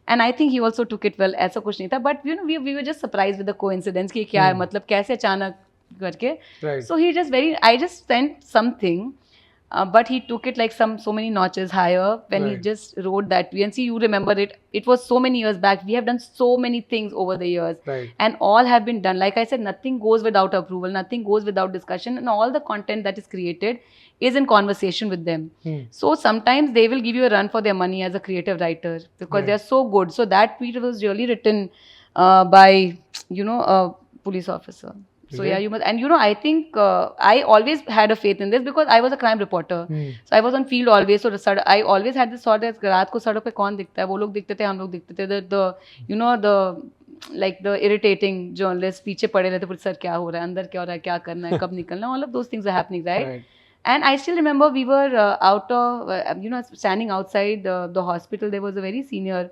Speaker 1: And I think he also took it well. ऐसा कुछ नहीं था. But you know, we were just surprised with the coincidence कि क्या है, मतलब कैसे अचानक करके. So he just I just sent something, but he took it like so many notches higher when he just wrote that. And see, you remember it. It was so many years back. We have done so many things over the years, and all have been done. Like I said, nothing goes without approval. Nothing goes without discussion. And all the content that is created is in conversation with them. So sometimes they will give you a run for their money as a creative writer because they are so good. So that tweet was really written by, you know, a police officer. So yeah, you must, and you know, I think I always had a faith in this because I was a crime reporter. So I was on field always. So I always had this thought that रात को सड़क पे कौन दिखता है? वो लोग दिखते थे, हम लोग दिखते थे. The you know, the like the irritating journalists पीछे पड़े रहते, पुलिस सर क्या हो रहा है, अंदर क्या हो रहा है, क्या करना है, कब निकलना, all of those things are happening, right? And I still remember we were out of, you know, standing outside the hospital. There was a very senior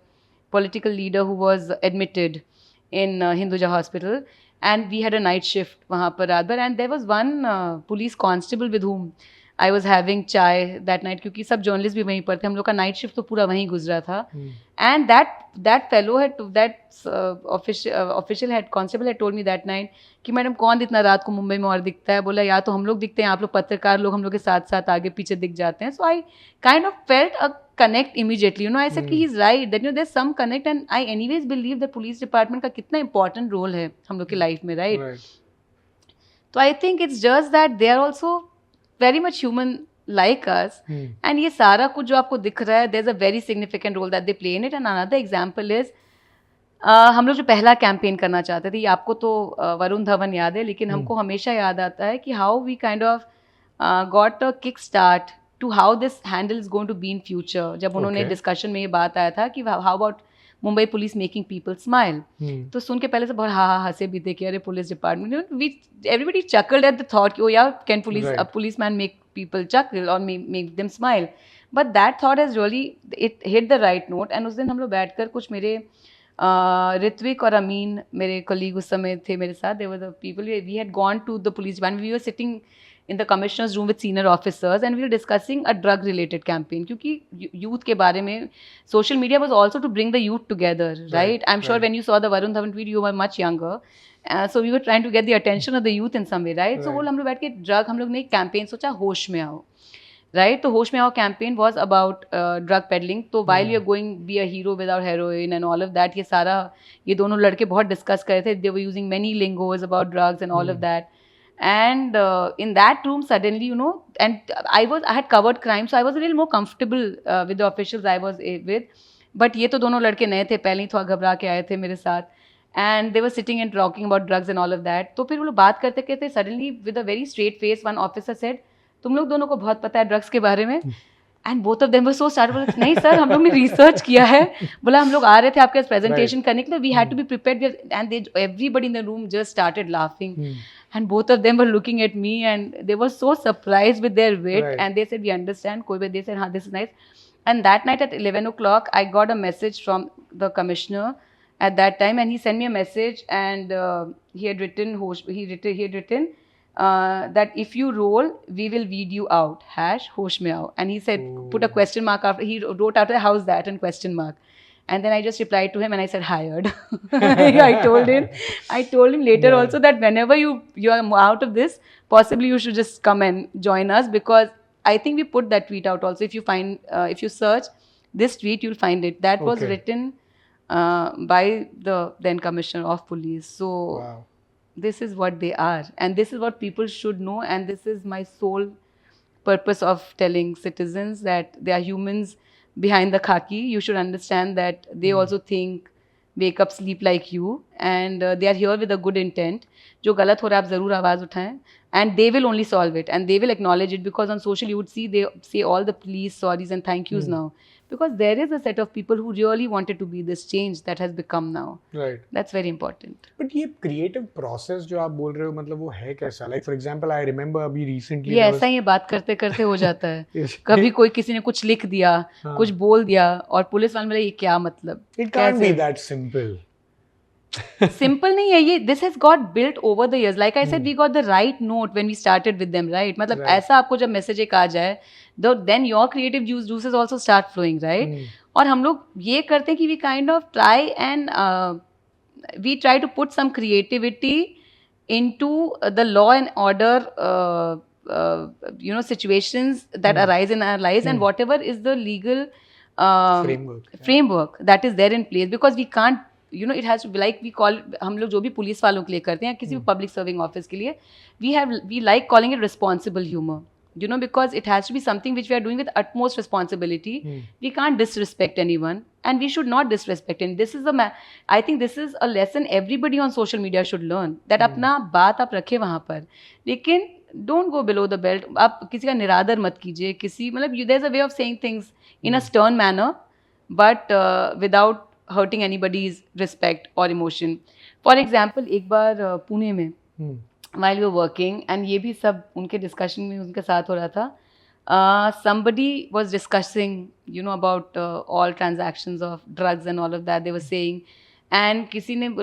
Speaker 1: political leader who was admitted in Hinduja Hospital. And we had a night shift वहाँ पर रात भर. And there was one police constable with whom I was having chai that night, क्योंकि सब journalists भी वहीं पर थे. हम लोग का night shift तो पूरा वहीं गुजरा था. And that fellow had, official head constable had told me that night कि मैडम कौन इतना रात को मुंबई में और दिखता है. बोला या तो हम लोग दिखते हैं, आप लोग पत्रकार लोग हम लोग के साथ साथ आगे पीछे दिख जाते हैं. So I kind of felt a connect immediately. You know, I said कि he's right, that you know there's some connect, and I anyways believe that police department का कितना important role है हम लोग की life में, right? So I think it's just that they are also very much human like us, and ये सारा कुछ जो आपको दिख रहा है, there's a very significant role that they play in it. And another example is हम लोग जो पहला कैंपेन करना चाहते थे, आपको तो वरुण धवन याद है, लेकिन हमको हमेशा याद आता है कि how we kind of got a kick start to how this handle is going to be in future. जब उन्होंने डिस्कशन में ये बात आया था कि how about Mumbai police making people smile, तो सुन के पहले से बहुत हंसे भी थे कि अरे police department, everybody चकल्ड at the thought कि ओ यार can police man make people chuckle or make them smile. But that thought has really, it hit the right note. And उस दिन हम लोग बैठकर कुछ मेरे ऋत्विक और अमीन मेरे कलीग उस समय थे मेरे साथ. They were the people. We had gone to the police department. We were sitting in the commissioner's room with senior officers and we were discussing a drug related campaign क्योंकि youth के बारे में social media was also to bring the youth together, right? I'm sure when you saw the Varun Dhawan tweet, you were much younger. So we were trying to get the attention of the youth in some way, right? So वो हम लोग बैठ के drug हम लोग ने एक campaign सोचा होश में आओ, right? तो होश में आओ campaign was about drug peddling. तो while you're going be a hero without heroin and all of that, ये सारा ये दोनों लड़के बहुत discuss कर रहे थे. They were using many lingos about drugs and all of that. And in that room suddenly, you know, and I had covered crime, so I was a little more comfortable with the officials I was with. But ये तो दोनों लड़के नए थे, पहले ही थोड़ा घबरा के आए थे मेरे साथ. And they were sitting and talking about drugs and all of that. तो फिर वो लोग बात करते करते suddenly with a very straight face one officer said, तुम लोग दोनों को बहुत पता है ड्रग्स के बारे में. And both of them were so start. नहीं सर, हम लोग ने रिसर्च किया है. बोला हम लोग आ रहे थे आपके पास प्रेजेंटेशन करने के लिए. We had to be prepared and they everybody in the room just started laughing. And both of them were looking at me and they were so surprised with their wit. And they said, we understand. They said, हाँ, this is nice. And that night at 11 o'clock, I got a message from the commissioner at that time. And he sent me a message and he had written that if you roll, we will weed you out. #hosh mein aao. And he said, put a question mark after. He wrote out, how's that? And question mark. And then I just replied to him and I said, hired. I told him later also that whenever you are out of this, possibly you should just come and join us, because I think we put that tweet out also. If you find, if you search this tweet, you'll find it. That was written by the then Commissioner of Police. So this is what they are. And this is what people should know. And this is my sole purpose of telling citizens that they are humans behind the khaki. You should understand that they also think, wake up, sleep like you, and they are here with a good intent. जो गलत हो रहा है आप ज़रूर आवाज़ उठाएं, and they will only solve it and they will acknowledge it, because on social you would see they say all the please, sorries and thank yous now, because there is a set of people who really wanted to be this change that has become now. Right. That's very important.
Speaker 2: But ये creative process जो आप बोल रहे हो, मतलब वो है कैसा? Like for example, I remember अभी recently.
Speaker 1: ये ऐसा ही बात करते करते हो जाता है. कभी कोई किसी ने कुछ लिख दिया, कुछ बोल दिया, और पुलिस वाले बोले ये क्या मतलब?
Speaker 2: It can't be that simple.
Speaker 1: Simple नहीं है ये. This has got built over the years. Like I said, we got the right note when we started with them, right? मतलब ऐसा आपको जब मैसेज एक आ जाए, then your creative juices also start flowing, right? और हम लोग ये करते हैं कि we kind of try to put some creativity into the law and order situations that arise in our lives, and whatever is the legal framework that is there in place, because we can't, it has to be like we call, हम लोग जो भी पुलिस वालों के लिए करते हैं, किसी भी पब्लिक सर्विंग ऑफिस के लिए, we like calling it responsible humor, because it has to be something which we are doing with utmost responsibility. We can't disrespect anyone, and we should not disrespect anyone. I think this is a lesson everybody on social media should learn, that अपना बात आप रखें वहाँ पर, लेकिन don't go below the belt. आप किसी का निरादर मत कीजिए, किसी मतलब there's a way of saying things in a stern manner, but without hurting anybody's respect or emotion. For example, एक बार पुणे में while we were working, and ये भी सब उनके discussion में उनके साथ हो रहा था, somebody was discussing about all transactions of drugs and all of that. They were saying, and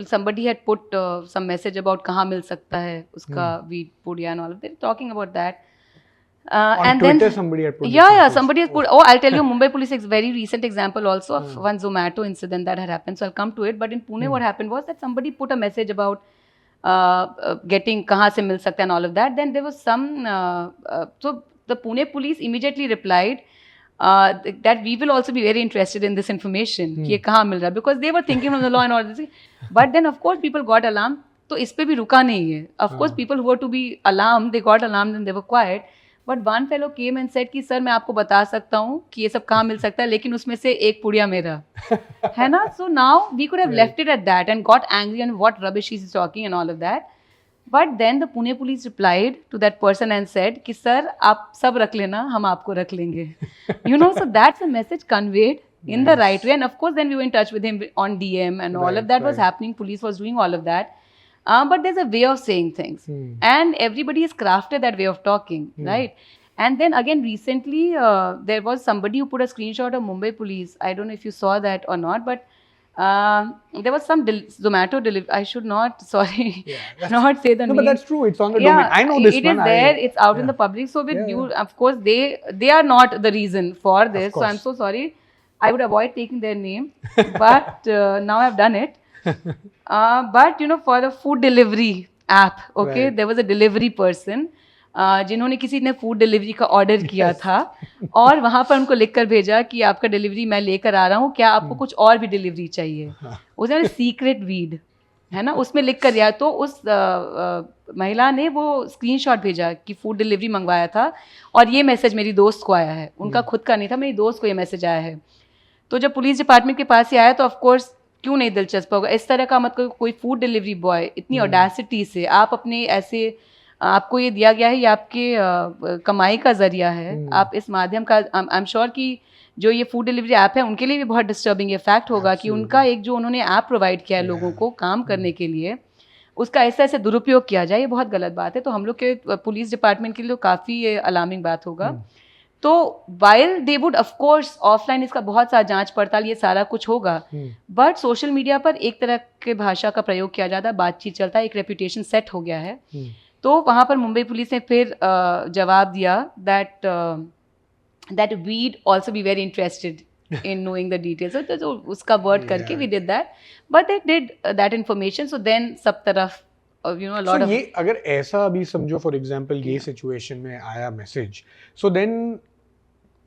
Speaker 1: somebody had put some message about कहाँ मिल सकता है उसका weed pudiya and all of that, talking about that.
Speaker 2: On
Speaker 1: and
Speaker 2: Twitter,
Speaker 1: then
Speaker 2: somebody had put
Speaker 1: somebody has put. Oh, I'll tell you, Mumbai police is a very recent example also of one Zomato incident that had happened. So I'll come to it. But in Pune, what happened was that somebody put a message about getting kahan se mil sakta and all of that. Then there was some. So the Pune police immediately replied that we will also be very interested in this information. कि ये कहाँ मिल रहा है, because they were thinking from the law and order. But then of course people got alarmed. तो इस पे भी रुका नहीं है. Of course people who were to be alarmed, they got alarmed and they were quiet. But one fellow came and said कि सर मैं आपको बता सकता हूँ कि ये सब कहाँ मिल सकता है, लेकिन उसमें से एक पुड़िया मेरा है ना. So now we could have left it at that and got angry and what rubbish he is talking and all of that. But then the Pune police replied to that person and said कि सर आप सब रख लेना, हम आपको रख लेंगे. So that's a message conveyed in the right way. And of course then we were in touch with him on DM and all of that was happening. Police was doing all of that. But there's a way of saying things, and everybody has crafted that way of talking, right? And then again, recently, there was somebody who put a screenshot of Mumbai police. I don't know if you saw that or not, but There was some Zomato delivery. I should not, sorry,
Speaker 2: Yeah,
Speaker 1: not say the
Speaker 2: no,
Speaker 1: name.
Speaker 2: but that's true. It's on the domain. I know this
Speaker 1: it
Speaker 2: one.
Speaker 1: is there. It's out in the public. So with you, of course, they are not the reason for this. So I'm so sorry. I would avoid taking their name, but now I've done it. But for the food delivery app, okay, there was a delivery person जिन्होंने किसी ने फूड डिलीवरी का ऑर्डर किया था और वहाँ पर उनको लिख कर भेजा कि आपका डिलीवरी मैं लेकर आ रहा हूँ, क्या आपको कुछ और भी डिलीवरी चाहिए. उसने सीक्रेट वीड है ना उसमें लिख कर दिया. तो उस महिला ने वो स्क्रीनशॉट भेजा कि फूड डिलीवरी मंगवाया था और ये मैसेज मेरी दोस्त को आया है. उनका खुद का नहीं था, मेरी दोस्त को ये मैसेज आया है. तो जब पुलिस डिपार्टमेंट के पास ही आया तो ऑफकोर्स क्यों नहीं दिलचस्प होगा इस तरह का. मतलब कोई फूड डिलीवरी बॉय इतनी ऑडेसिटी से आप अपने ऐसे, आपको ये दिया गया है, ये आपके कमाई का जरिया है, आप इस माध्यम का, आई एम श्योर कि जो ये फूड डिलीवरी ऐप है उनके लिए भी बहुत डिस्टर्बिंग ये फैक्ट होगा कि उनका एक जो उन्होंने ऐप प्रोवाइड किया है लोगों को काम करने के लिए, उसका ऐसे दुरुपयोग किया जाए, ये बहुत गलत बात है. तो हम लोग के पुलिस डिपार्टमेंट के लिए काफ़ी ये अलार्मिंग बात होगा. तो while they would of course offline इसका बहुत सारा जांच पड़ताल ये सारा कुछ होगा, बट सोशल मीडिया पर एक तरह के भाषा का प्रयोग किया जाता है, बातचीत चलता है, एक रेपुटेशन सेट हो गया है. तो वहाँ पर मुंबई पुलिस ने फिर जवाब दिया that we'd also be very interested in knowing the details. So उसका word करके we did that, but they did that information. So then सब तरफ a lot of.
Speaker 2: ये अगर ऐसा अभी समझो फॉर एग्जांपल ये सिचुएशन में आया मैसेज, सो देन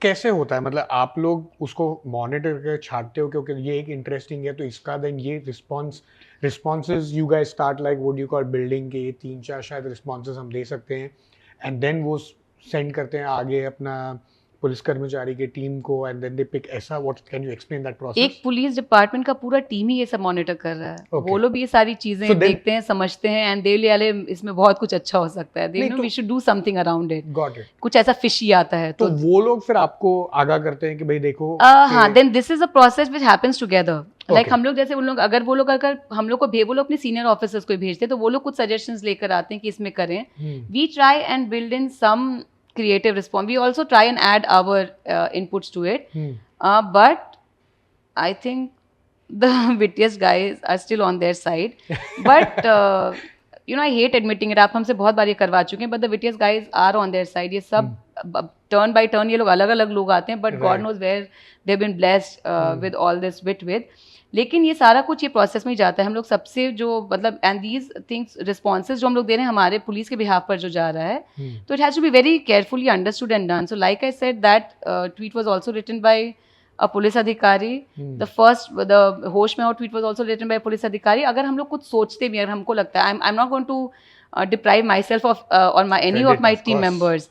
Speaker 2: कैसे होता है? मतलब आप लोग उसको मॉनिटर करके छाटते हो क्योंकि ये एक इंटरेस्टिंग है तो इसका देन ये responses you guys start like what you call building के 3-4 शायद रिस्पॉन्सेज हम दे सकते हैं एंड देन वो सेंड करते हैं आगे अपना पुलिस कर्मचारी के टीम को एंड देन दे पिक. ऐसा what can you explain that process?
Speaker 1: एक पुलिस डिपार्टमेंट का पूरा टीम ही ये सब मॉनिटर कर रहा है. वो लोग भी ये सारी चीजें देखते हैं, समझते हैं एंड दे वाले इसमें बहुत कुछ अच्छा हो सकता है. They know we should do something around it.
Speaker 2: Got it.
Speaker 1: कुछ ऐसा फिशी आता है
Speaker 2: तो वो लोग फिर आपको आगाह करते हैं कि भाई देखो.
Speaker 1: हाँ, then this is a process which happens together. Like हम लोग जैसे उन लोग अगर वो लोग हम लोग को वो लोग अपने सीनियर ऑफिसर्स को भेजते हैं तो वो लोग कुछ सजेशंस लेकर आते हैं कि इसमें करें. We try and build in some creative response. We also try and add our inputs to it. But I think the wittiest guys are still on their side. But I hate admitting it. आप हमसे बहुत बार ये करवा चुके हैं. But the wittiest guys are on their side. ये सब turn by turn ये लोग अलग अलग लोग आते हैं. But God knows where they've been blessed with all this wit with. लेकिन ये सारा कुछ ये प्रोसेस में ही जाता है. हम लोग सबसे जो मतलब एंड दीज थिंग्स रिस्पॉन्सेज जो हम लोग दे रहे हैं हमारे पुलिस के बिहाफ पर जो जा रहा है, तो it has to be very carefully understood and done. So like I said that tweet was also written by a police अधिकारी. द होश में tweet was also written by police अधिकारी. अगर हम लोग कुछ सोचते भी, अगर हमको लगता है I am not going to deprive myself of or any of my team members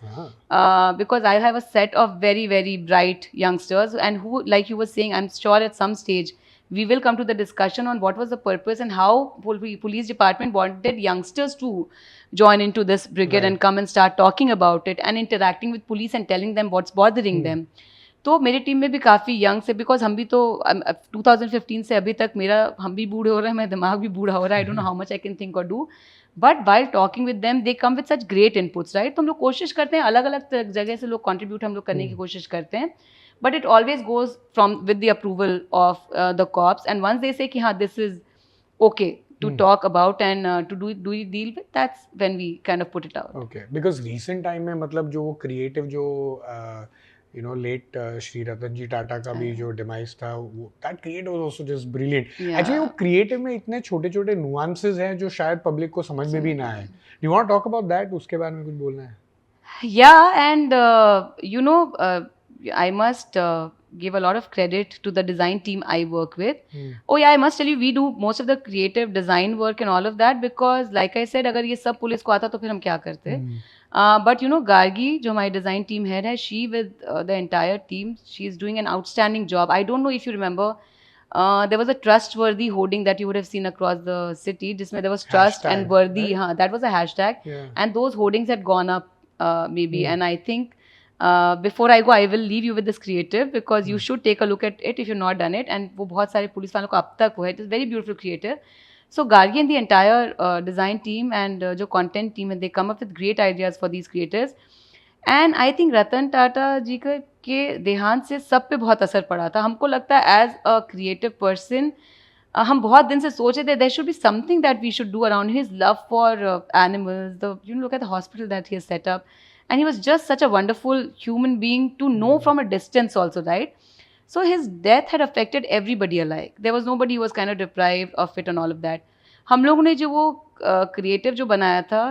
Speaker 1: because I have a set of very very bright youngsters and who, like you were saying, I'm sure at some stage we will come to the discussion on what was the purpose and how police department wanted youngsters to join into this brigade and come and start talking about it and interacting with police and telling them what's bothering them. तो मेरी टीम में भी काफ़ी यंग से, बिकॉज हम भी तो 2015 से अभी तक हम भी बूढ़े हो रहे हैं, मेरा दिमाग भी बूढ़ा हो रहा है. I don't know how much I can think और do, but while talking with them they come with such great inputs, right. तो हम लोग कोशिश करते हैं, अलग अलग जगह से लोग कॉन्ट्रीब्यूट हम लोग करने की कोशिश करते हैं, but it always goes from with the approval of the cops and once they say कि हाँ this is okay to talk about and to do deal with, that's when we kind of put it out.
Speaker 2: Okay, because recent time में मतलब जो creative जो late श्री रतन जी टाटा का भी जो demise था, वो that creative was also just brilliant. Actually वो creative में इतने छोटे छोटे nuances हैं जो शायद public को समझ में भी ना आए. Do you want to talk about that? उसके बारे में कुछ बोलना है?
Speaker 1: Yeah, and I must give a lot of credit to the design team I work with. Oh yeah, I must tell you, we do most of the creative design work and all of that because like I said, अगर ये सब पुलिस को आता तो फिर हम क्या करते? But Gargi, जो हमारी design team head है, she with the entire team, she is doing an outstanding job. I don't know if you remember, there was a trustworthy hoarding that you would have seen across the city, जिसमें there was trust hashtag, and worthy, right? That was a hashtag, and those hoardings had gone up maybe, and I think before I go, I will leave you with this creative because you should take a look at it if you've not done it. And वो बहुत सारे पुलिस वालों को अब तक वो है. It is very beautiful creative. So Gargi and the entire design team and जो content team, and they come up with great ideas for these creators. And I think Ratan Tata जी के देहांत से सब पे बहुत असर पड़ा था. हमको लगता है as a creative person, हम बहुत दिन से सोच रहे थे there should be something that we should do around his love for animals, the you know look at the hospital that he has set up, and he was just such a wonderful human being to know from a distance also, right? So his death had affected everybody alike. There was nobody who was kind of deprived of it and all of that. हम लोगों ने जो वो क्रिएटिव जो बनाया था,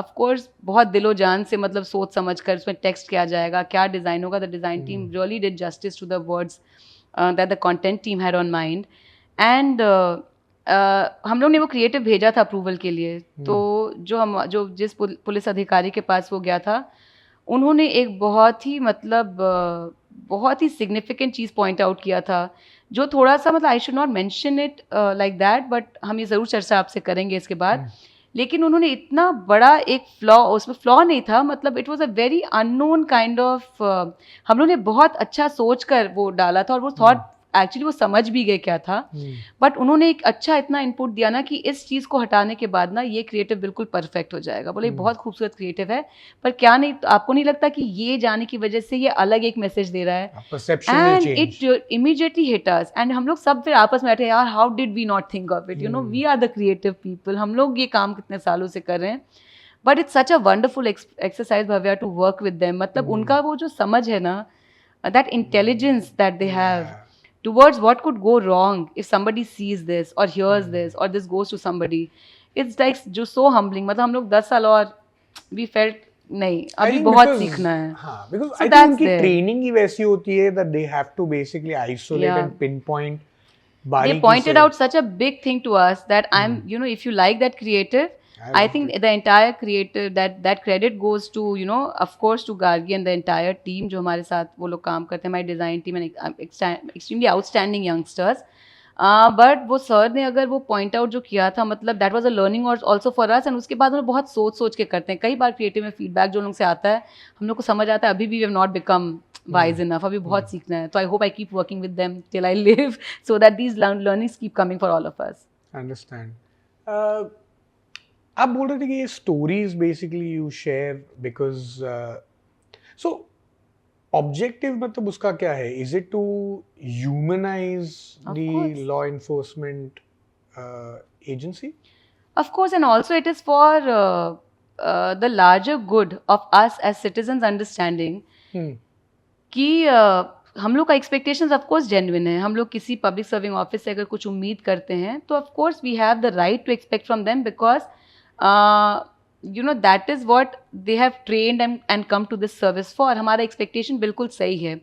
Speaker 1: ऑफ कोर्स बहुत दिलो जान से, मतलब सोच समझ कर उसमें टेक्स्ट किया जाएगा, क्या डिज़ाइन होगा. The design team really did justice to the words that the content team had on mind. And हम लोग ने वो क्रिएटिव भेजा था अप्रूवल के लिए. तो जो जिस पुलिस अधिकारी के पास वो गया था, उन्होंने एक बहुत ही मतलब बहुत ही सिग्निफिकेंट चीज़ पॉइंट आउट किया था, जो थोड़ा सा मतलब आई should not mention it like that, but हम ये ज़रूर चर्चा आपसे करेंगे इसके बाद. लेकिन उन्होंने इतना बड़ा एक फ्लॉ, उसमें फ्लॉ नहीं था, मतलब it was a very unknown kind of, हम लोग ने बहुत अच्छा सोच कर वो डाला था, और वो थॉट एक्चुअली वो समझ भी गए क्या था. बट उन्होंने एक अच्छा इतना इनपुट दिया ना कि इस चीज़ को हटाने के बाद ना ये क्रिएटिव बिल्कुल परफेक्ट हो जाएगा. बोले बहुत खूबसूरत क्रिएटिव है, पर क्या नहीं, तो आपको नहीं लगता कि ये जाने की वजह से ये अलग एक मैसेज दे रहा है. And it immediately hit us, and हम लोग सब फिर आपस में बैठे, यार how did we not think of it, you know we are the creative people, हम लोग ये काम कितने सालों से कर रहे हैं. But it's such a wonderful exercise Bhavya to work with them. मतलब उनका वो जो समझ है ना, that intelligence that they have towards what could go wrong if somebody sees this or hears this or this goes to somebody, it's like जो so humbling. मतलब हम लोग 10 साल और we felt नहीं, अभी बहुत सीखना है.
Speaker 2: हाँ, because I think उनकी ट्रेनिंग ही वैसी होती है that they have to basically isolate and pinpoint.
Speaker 1: They pointed out such a big thing to us that I'm, you know, if you like that creative, I think the entire creative that credit goes to, you know, of course to Gargi and the entire team जो हमारे साथ वो लोग काम करते हैं, my design team and extremely outstanding youngsters. But वो सर ने अगर वो पॉइंट आउट जो किया था, मतलब that was a learning also for us. And उसके बाद हम बहुत सोच के करते हैं. कई बार क्रिएटिव में फीडबैक जो लोग से आता है, हम लोग को समझ आता है अभी भी we have not become wise enough, अभी बहुत सीखना है. तो I hope I keep working with them till I live so that these learnings keep coming for all of us.
Speaker 2: Understand. आप बोल रहे थे कि ये stories basically you share because so objective मतलब उसका क्या है? Is it to humanize the law enforcement agency?
Speaker 1: Of course, and also it is for the larger good of us as citizens understanding कि हम लोग का एक्सपेक्टेशंस ऑफ कोर्स जेन्युइन है. हम लोग किसी पब्लिक सर्विंग ऑफिस से अगर कुछ उम्मीद करते हैं, तो of course we have the right to expect from them, because you know that is what they have trained and come to this service for. हमारा एक्सपेक्टेशन बिल्कुल सही है.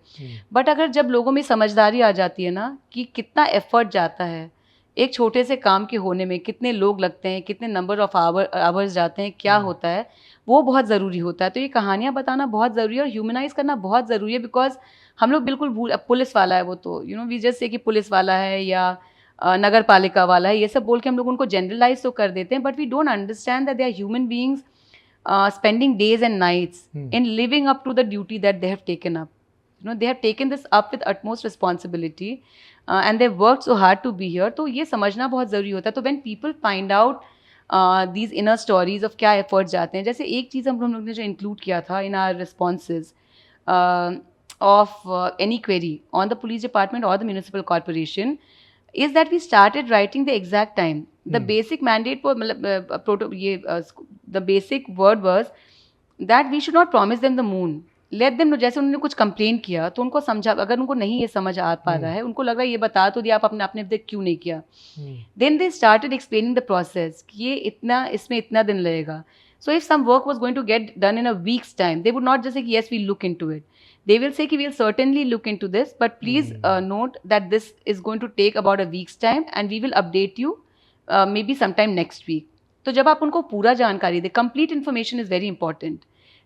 Speaker 1: बट अगर जब लोगों में समझदारी आ जाती है ना कि कितना एफर्ट जाता है एक छोटे से काम के होने में, कितने लोग लगते हैं, कितने नंबर ऑफ आवर्स जाते हैं, क्या होता है, वो बहुत ज़रूरी होता है. तो ये कहानियाँ बताना बहुत ज़रूरी है और ह्यूमनाइज करना बहुत ज़रूरी है. बिकॉज हम लोग बिल्कुल पुलिस वाला है वो, तो you know we just say कि पुलिस वाला है या नगर पालिका वाला है, ये सब बोल के हम लोग उनको जनरलाइज तो कर देते हैं. But we don't understand that they are human beings spending days and nights in living up to the duty that they have taken up. You know, they have taken this up with utmost responsibility and they've worked so hard to be here. तो ये समझना बहुत ज़रूरी होता है. तो when people find out these inner stories of क्या efforts जाते हैं, जैसे एक चीज़ हम लोग ने जो include किया था in our responses of any query on the police department or the municipal corporation is that we started writing the exact time. The basic mandate for the basic word was that we should not promise them the moon. Let them know. जैसे उन्होंने कुछ कंप्लेन किया तो उनको समझा, अगर उनको नहीं ये समझ आ पा रहा है, उनको लग रहा है ये बता तो दिया, आप अपने तक क्यों नहीं किया. Then they started explaining the process कि ये इतना, इसमें इतना दिन लगेगा. So if some work was going to get done in a week's time, they would not just say yes, we'll look into it. They will say कि we'll certainly look into this, but please note that this is going to take about a week's time and we will update you maybe sometime next week. तो जब आप उनको पूरा जानकारी दें, complete information is very important,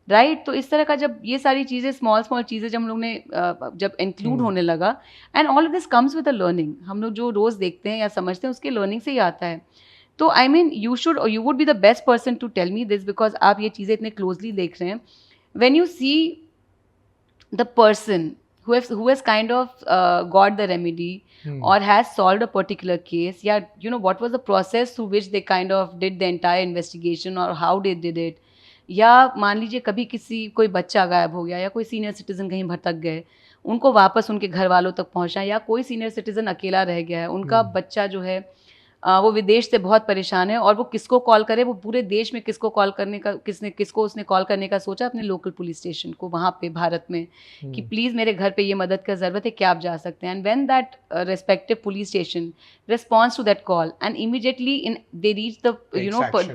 Speaker 1: right? तो इस तरह का जब ये सारी चीज़ें स्मॉल चीज़ें जब हम लोग ने जब इंक्लूड होने लगा, and all of this comes with a learning. हम लोग जो रोज़ देखते हैं या समझते हैं उसके लर्निंग से ही आता है. तो I mean you would be the best person to tell me this, because आप ये चीज़ें इतने क्लोजली देख रहे हैं. When you see the person who has kind of got the remedy or has solved a particular case, yeah, you know what was the process through which they kind of did the entire investigation or how they did it. या मान लीजिए कभी कोई बच्चा गायब हो गया या कोई सीनियर सिटीजन कहीं भटक गए, उनको वापस उनके घर वालों तक पहुंचा, या कोई सीनियर सिटीजन अकेला रह गया है, उनका बच्चा जो है वो विदेश से बहुत परेशान है और वो किसको कॉल करे, वो पूरे देश में किसको कॉल करने का, किसको उसने कॉल करने का सोचा, अपने लोकल पुलिस स्टेशन को वहाँ पे भारत में, कि प्लीज़ मेरे घर पे ये मदद का ज़रूरत है, क्या आप जा सकते हैं. And when that respective police station responds to that call and immediately they reach the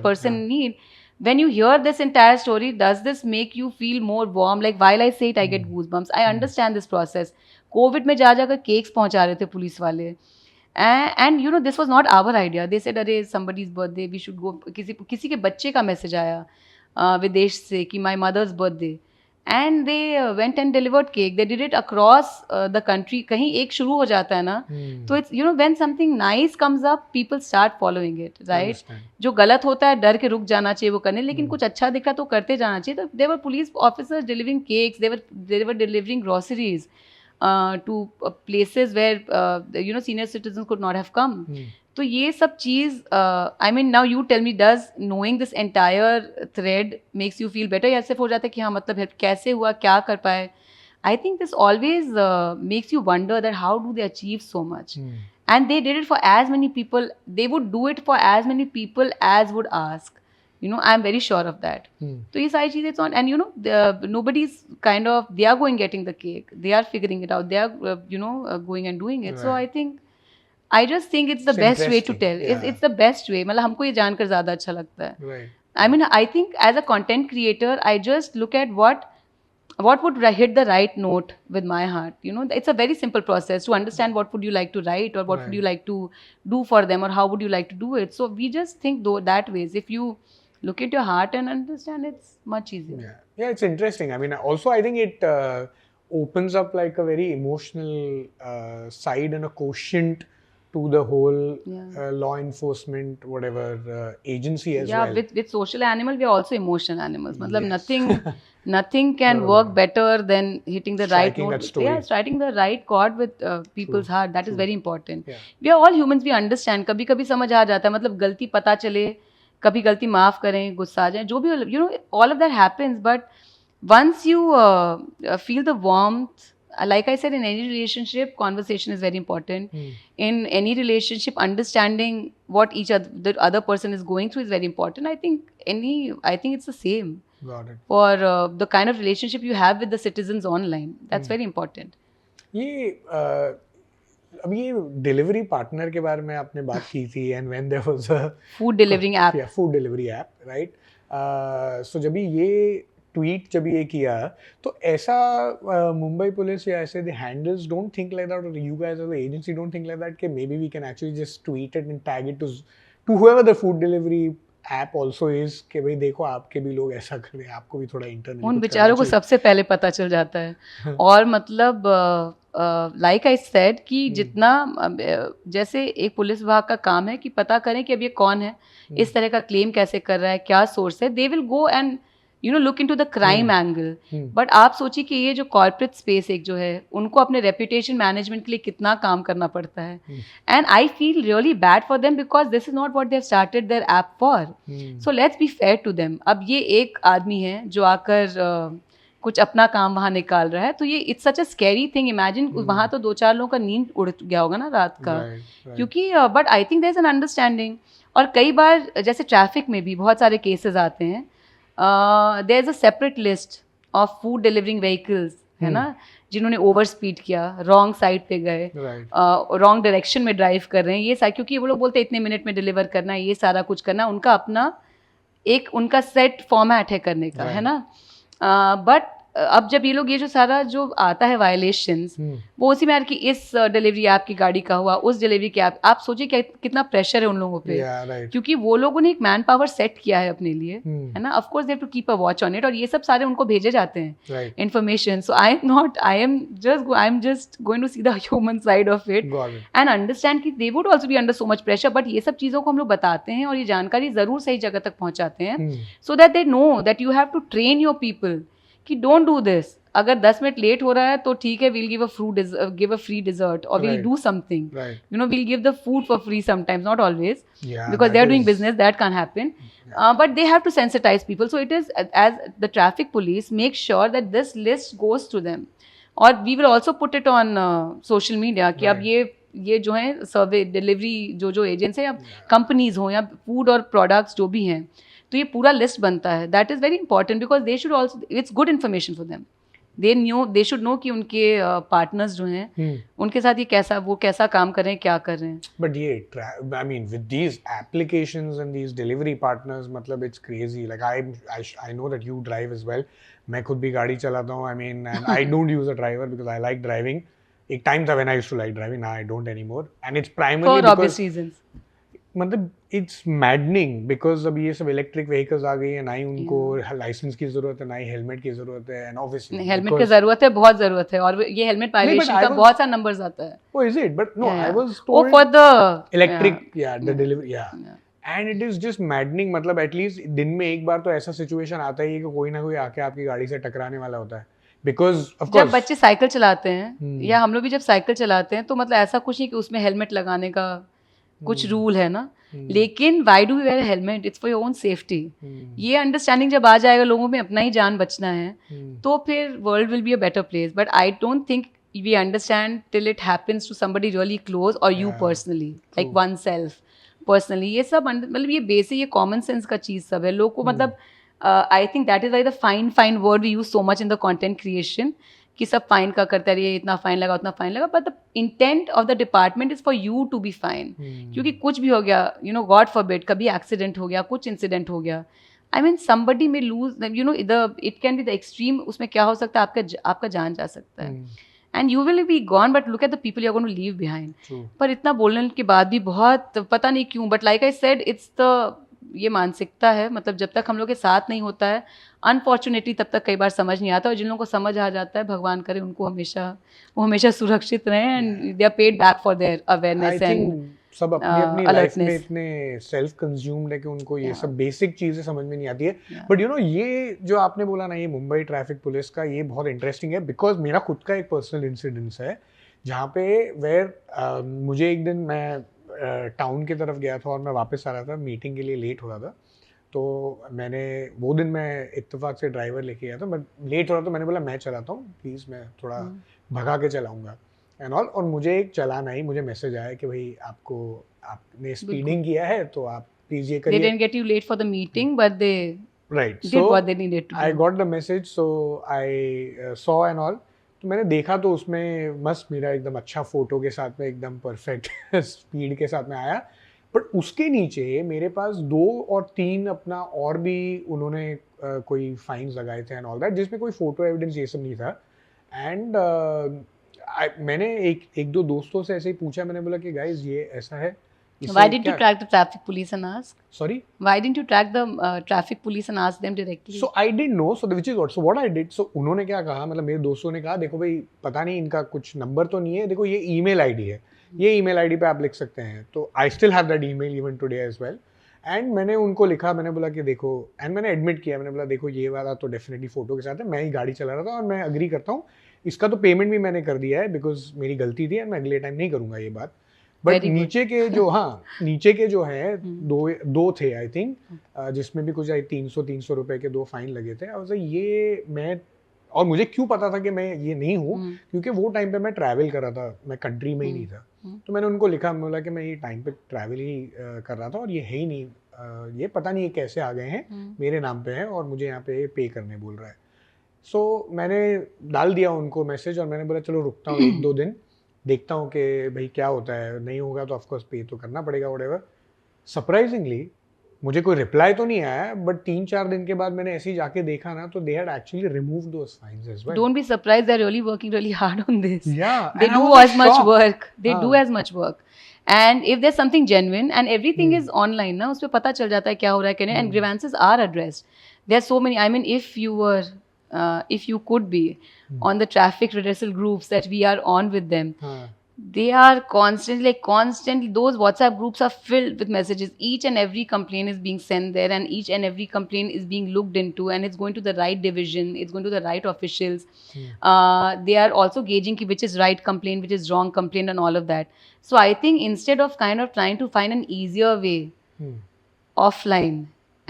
Speaker 1: person in need. When you hear this entire story, does this make you feel more warm? Like while I say it, I get goosebumps. I understand this process. COVID में जा जाकर केक्स पहुंचा रहे थे पुलिस वाले, and you know this was not our idea. They said अरे somebody's birthday, we should go. किसी के बच्चे का मैसेज आया विदेश से कि my mother's birthday, and they went and delivered cake. They did it across the country. कहीं एक शुरू हो जाता है ना, तो it's, you know, when something nice comes up, people start following it, right? जो गलत होता है डर के रुक जाना चाहिए वो करने, लेकिन कुछ अच्छा दिखा तो करते जाना चाहिए. तो there were police officers delivering cakes, they were delivering groceries to places where you know senior citizens could not have come. तो ये सब चीज़ I mean now you tell me, does knowing this entire thread makes you feel better, या सिर्फ हो जाता है कि हाँ मतलब हेल्प कैसे हुआ, क्या कर पाए? I think this always makes you wonder that how do they achieve so much, and they did it for as many people, they would do it for as many people as would ask, you know, I'm very sure of that. So ये सारी चीज़ें on, and you know nobody's kind of, they are going getting the cake, they are figuring it out, they are you know going and doing it. Right. So I just think it's the best way to tell. Yeah. It's the best way. मतलब हमको ये जानकर ज़्यादा अच्छा लगता है. Right. I mean, I think as a content creator, I just look at what would hit the right note with my heart. You know, it's a very simple process to understand what would you like to write, or what would you like to do for them, or how would you like to do it. So we just think though that ways. If you look at your heart and understand, it's much easier.
Speaker 2: Yeah, it's interesting. I mean, also I think it opens up like a very emotional side and a quotient to the whole law enforcement whatever agency as well.
Speaker 1: Yeah, with social animal, we are also emotional animals. Matlab nothing can work better than hitting the right note. Yeah, striking the right chord with people's heart. That is very important. Yeah. We are all humans. We understand. कभी कभी समझ आ जाता है, मतलब गलती पता चले, कभी गलती माफ करें, गुस्सा आ जाए, जो भी, you know, all of that happens. But once you feel the warmth, like I said, in any relationship, conversation is very important. In any relationship, understanding what the other person is going through is very important. I think it's the same.
Speaker 2: Got it.
Speaker 1: For the kind of relationship you have with the citizens online, that's very important.
Speaker 2: ये अभी ये डिलीवरी पार्टनर के बारे में आपने बात की थी, and when there was a
Speaker 1: food delivering app,
Speaker 2: food delivery app, right? So जब ये ट्वीट जब ये किया, तो ऐसा मुंबई पुलिस या ऐसे the handles don't think like that, और you guys as the agency don't think like that कि maybe we can actually just tweet it and tag it to whoever the food delivery app also is, कि भाई देखो आपके भी लोग ऐसा कर रहे हैं, आपको भी थोड़ा इंटरनेट,
Speaker 1: उन बेचारों को सबसे पहले पता चल जाता है. और मतलब लाइक आई सेड कि जितना जैसे एक पुलिस विभाग का काम है कि पता करें कि अब ये कौन है, इस तरह का क्लेम कैसे कर रहा है, क्या सोर्स है, they will go and you know look into the crime angle. But आप सोचिए कि ये जो कॉर्पोरेट स्पेस एक जो है, उनको अपने रेपुटेशन मैनेजमेंट के लिए कितना काम करना पड़ता है. And I feel really bad for them, because this is not what they have started their app for. So let's be fair to them. अब ये एक आदमी है जो आकर कुछ अपना काम वहाँ निकाल रहा है, तो ये it's such a scary thing. Imagine वहाँ तो 2-4 लोगों का नींद उड़ गया होगा ना रात का. क्योंकि but I think there is an understanding. और कई बार जैसे ट्रैफिक में भी बहुत सारे केसेस आते हैं, there is a separate list of food delivering vehicles, है ना, जिन्होंने ओवर स्पीड किया, रॉन्ग साइड पे गए, रॉन्ग डायरेक्शन में ड्राइव कर रहे हैं, ये सारा, क्योंकि वो लोग बोलते हैं इतने मिनट में डिलीवर करना है, ये सारा कुछ करना है, उनका अपना एक उनका सेट फॉर्मेट है करने का, है ना. बट अब जब ये लोग ये जो सारा जो आता है वायलेशंस, वो उसी में यार कि इस डिलीवरी ऐप की गाड़ी का हुआ, उस डिलीवरी के ऐप, आप सोचिए क्या कितना प्रेशर है उन लोगों पे. क्योंकि वो लोगों ने एक मैन पावर सेट किया है अपने लिए, है ना. Of course they have to keep a watch on it, और ये सब सारे उनको भेजे जाते हैं information. So I am just going to see the human side of it and understand कि they would also be under so much pressure. But ये सब चीज़ों को हम लोग बताते हैं और ये जानकारी ज़रूर सही जगह तक पहुँचाते हैं, so that they know that you have to train your people कि डोंट डू दिस. अगर 10 मिनट लेट हो रहा है तो ठीक है, we'll give a free dessert, or we'll do something. You know, we'll give the food for free sometimes, not always, because they are doing business, that can't happen. But they have to sensitize people. So it is, as the traffic police, make sure that this list goes to them. Or we will also put it on social media कि अब ये ये जो है सर्वे डिलीवरी जो एजेंट्स है या कंपनीज हो या फूड और प्रोडक्ट्स जो भी हैं, तो ये पूरा लिस्ट बनता है. That is very important because they should also, it's good information for them. They should know कि उनके पार्टनर्स जो हैं उनके साथ ये वो कैसा काम कर रहे हैं, क्या कर रहे हैं.
Speaker 2: बट ये I mean with these applications and these delivery partners, मतलब it's crazy. Like I know that you drive as well. मैं खुद भी गाड़ी चलाता हूँ. I mean and I don't use a driver because I like driving. एक टाइम था when I used to like driving, now I don't anymore. And it's primarily
Speaker 1: for obvious reasons.
Speaker 2: मतलब इट्स मैडनिंग बिकॉज अब ये सब इलेक्ट्रिक व्हीकल्स आ गई है, ना ही उनको लाइसेंस की जरूरत है, ना ही हेलमेट की जरूरत है. एंड ऑब्वियसली
Speaker 1: हेलमेट की जरूरत है, बहुत जरूरत है. और ये हेलमेट वायलेशन का बहुत सारा नंबर्स आता है.
Speaker 2: Oh, is it? But no, I was told
Speaker 1: for the
Speaker 2: electric, the delivery, and it is just maddening. मतलब एटलीस्ट दिन में एक बार तो ऐसा सिचुएशन आता ही है कि कोई ना कोई आके आपकी गाड़ी से टकराने वाला होता है. बिकॉज ऑफ कोर्स
Speaker 1: जब बच्चे साइकिल चलाते हैं या हम लोग भी जब साइकिल चलाते हैं तो मतलब ऐसा कुछ नहीं कि उसमें हेलमेट लगाने का कुछ रूल है ना. लेकिन why do we wear helmet? It's for your own safety. ये अंडरस्टैंडिंग जब आ जाएगा लोगों में अपना ही जान बचना है तो फिर world will be a better place. But I don't think we understand till it happens to somebody really close or you personally, like oneself personally. ये सब मतलब ये बेसिक, ये कॉमन सेंस का चीज़ सब है लोग को. मतलब I think that is why the fine word we use so much in the content creation कि सब फाइन का करते रहिए, इतना फाइन लगा उतना फाइन लगा. But the intent of the department is for you to be fine. क्योंकि कुछ भी हो गया, यू नो, गॉड फॉरबिड, कभी एक्सीडेंट हो गया, कुछ इंसिडेंट हो गया, I mean somebody may lose, you know, it can be the extreme. उसमें क्या हो सकता है, आपका जान जा सकता है. And you will be gone, but look at the people you're going to leave behind. True. पर इतना बोलने के बाद भी बहुत पता नहीं क्यों, but like I said, it's the ये मानसिकता है. मतलब जब तक हम लोग के साथ नहीं होता है अनफॉर्चुनेटली तब तक कई बार समझ नहीं आता. और जिन लोगों को समझ आ जाता है, भगवान करे उनको हमेशा सुरक्षित रहें and they are paid back for their awareness. And
Speaker 2: सब अपनी लाइफ में इतने सेल्फ कंज्यूम्ड है कि उनको ये सब बेसिक चीजें समझ में नहीं आती है. बट यू नो, ये जो आपने बोला ना, ये मुंबई ट्रैफिक पुलिस का, ये बहुत इंटरेस्टिंग है. बिकॉज मेरा खुद का एक पर्सनल इंसिडेंस है जहाँ पे मुझे एक दिन मैं टाउन की तरफ गया था और मैं वापस आ रहा था, मीटिंग के लिए लेट हो रहा था. तो मैंने वो दिन मैं इत्तेफाक से ड्राइवर लेके गया था. मैं लेट हो रहा था, मैंने बोला मैं चलाता हूँ प्लीज़, मैं थोड़ा भगा के चलाऊँगा एंड ऑल. और मुझे एक चलाना ही, मुझे मैसेज आया कि भाई आपने स्पीडिंग किया है तो आप प्लीज ये करिए.
Speaker 1: They didn't get you late for the meeting, but they did what they needed to do.
Speaker 2: I got the message, so I saw and all. तो मैंने देखा तो उसमें मस्त मेरा एकदम अच्छा फोटो के साथ में एकदम परफेक्ट स्पीड के साथ में आया. बट उसके नीचे मेरे पास 2 और 3 अपना और भी उन्होंने कोई फाइन्स लगाए थे एंड ऑल दैट, जिसमें कोई फोटो एविडेंस ये सब नहीं था. एंड मैंने एक दो दोस्तों से ऐसे ही पूछा. मैंने बोला कि गाइस ये ऐसा है.
Speaker 1: Why didn't you track the traffic police and ask?
Speaker 2: Sorry?
Speaker 1: Why didn't you track the traffic police and ask them directly?
Speaker 2: So I didn't know. So which is what? So what I did? So उन्होंने क्या कहा, मतलब मेरे दोस्तों ने कहा देखो भाई पता नहीं इनका कुछ नंबर तो नहीं है, देखो ये ईमेल आईडी है, ये ईमेल आईडी पे आप लिख सकते हैं. तो I still have that email even today as well. And मैंने उनको लिखा, मैंने बोला कि देखो, एंड मैंने एडमिट किया, मैंने बोला देखो ये वाला तो डेफिनेटली फोटो के साथ है, मैं ही गाड़ी चला रहा था और मैं अग्री करता हूँ, इसका तो पेमेंट भी मैंने कर दिया है बिकॉज मेरी गलती थी एंड मैं अगले टाइम नहीं करूँगा ये बात. बट नीचे के जो है दो थे आई थिंक, जिसमें भी कुछ 300 रुपए के 2 फाइन लगे थे. ये मैं, और मुझे क्यों पता था कि मैं ये नहीं हूँ, क्योंकि वो टाइम पे मैं ट्रैवल कर रहा था, मैं कंट्री में ही नहीं था. तो मैंने उनको लिखा, बोला कि मैं ये टाइम पे ट्रैवल ही कर रहा था और ये है ही नहीं, ये पता नहीं ये कैसे आ गए हैं, मेरे नाम पे है और मुझे यहाँ पे पे करने बोल रहा है. सो मैंने डाल दिया उनको मैसेज और मैंने बोला चलो रुकता हूँ 1-2 दिन, देखता हूँ कि भाई क्या होता है, नहीं होगा तो ऑफकोर्स पे तो करना पड़ेगा व्हाटएवर. सरप्राइजिंगली मुझे कोई रिप्लाई तो नहीं आया, बट 3-4 दिन के बाद मैंने ऐसे ही जाके देखा ना, तो they had actually removed those fines as well.
Speaker 1: Don't be surprised, they are really working really hard on this.
Speaker 2: They
Speaker 1: do as much work, they do as much work. And if there something genuine and everything is online ना, उस पे पता चल जाता है क्या हो रहा है क्या नहीं. And grievances are addressed. There are so many, I mean if you could be on the traffic redressal groups that we are on with them, they are constantly, those WhatsApp groups are filled with messages. Each and every complaint is being sent there, and each and every complaint is being looked into, and it's going to the right division, it's going to the right officials. They are also gauging which is right complaint, which is wrong complaint, and all of that. So I think instead of kind of trying to find an easier way offline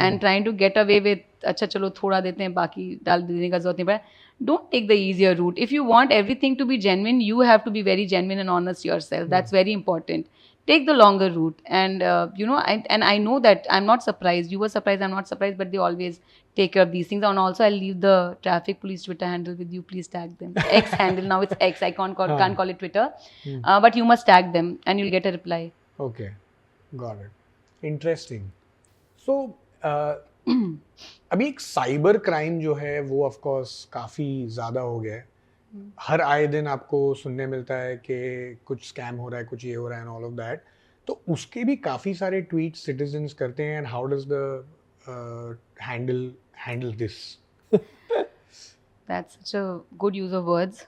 Speaker 1: and trying to get away with अच्छा चलो थोड़ा देते हैं बाकी डाल देने का जरूरत नहीं पड़ा. Don't take the easier route. If you want everything to be genuine, you have to be very genuine and honest yourself. That's very important. Take the longer route, and I know that I'm not surprised. You were surprised. I'm not surprised, but they always take care of these things. And also, I'll leave the traffic police Twitter handle with you. Please tag them. X handle, now it's X. I can't call it Twitter, but you must tag them, and you'll get a reply.
Speaker 2: Okay, got it. Interesting. So, अभी एक साइबर क्राइम जो है वो ऑफ कोर्स काफ़ी ज़्यादा हो गया है. हर आए दिन आपको सुनने मिलता है कि कुछ स्कैम हो रहा है, कुछ ये हो रहा है एंड ऑल ऑफ दैट. तो उसके भी काफ़ी सारे ट्वीट सिटीजन्स करते हैं. And how does the handle this?
Speaker 1: That's such a good use of words.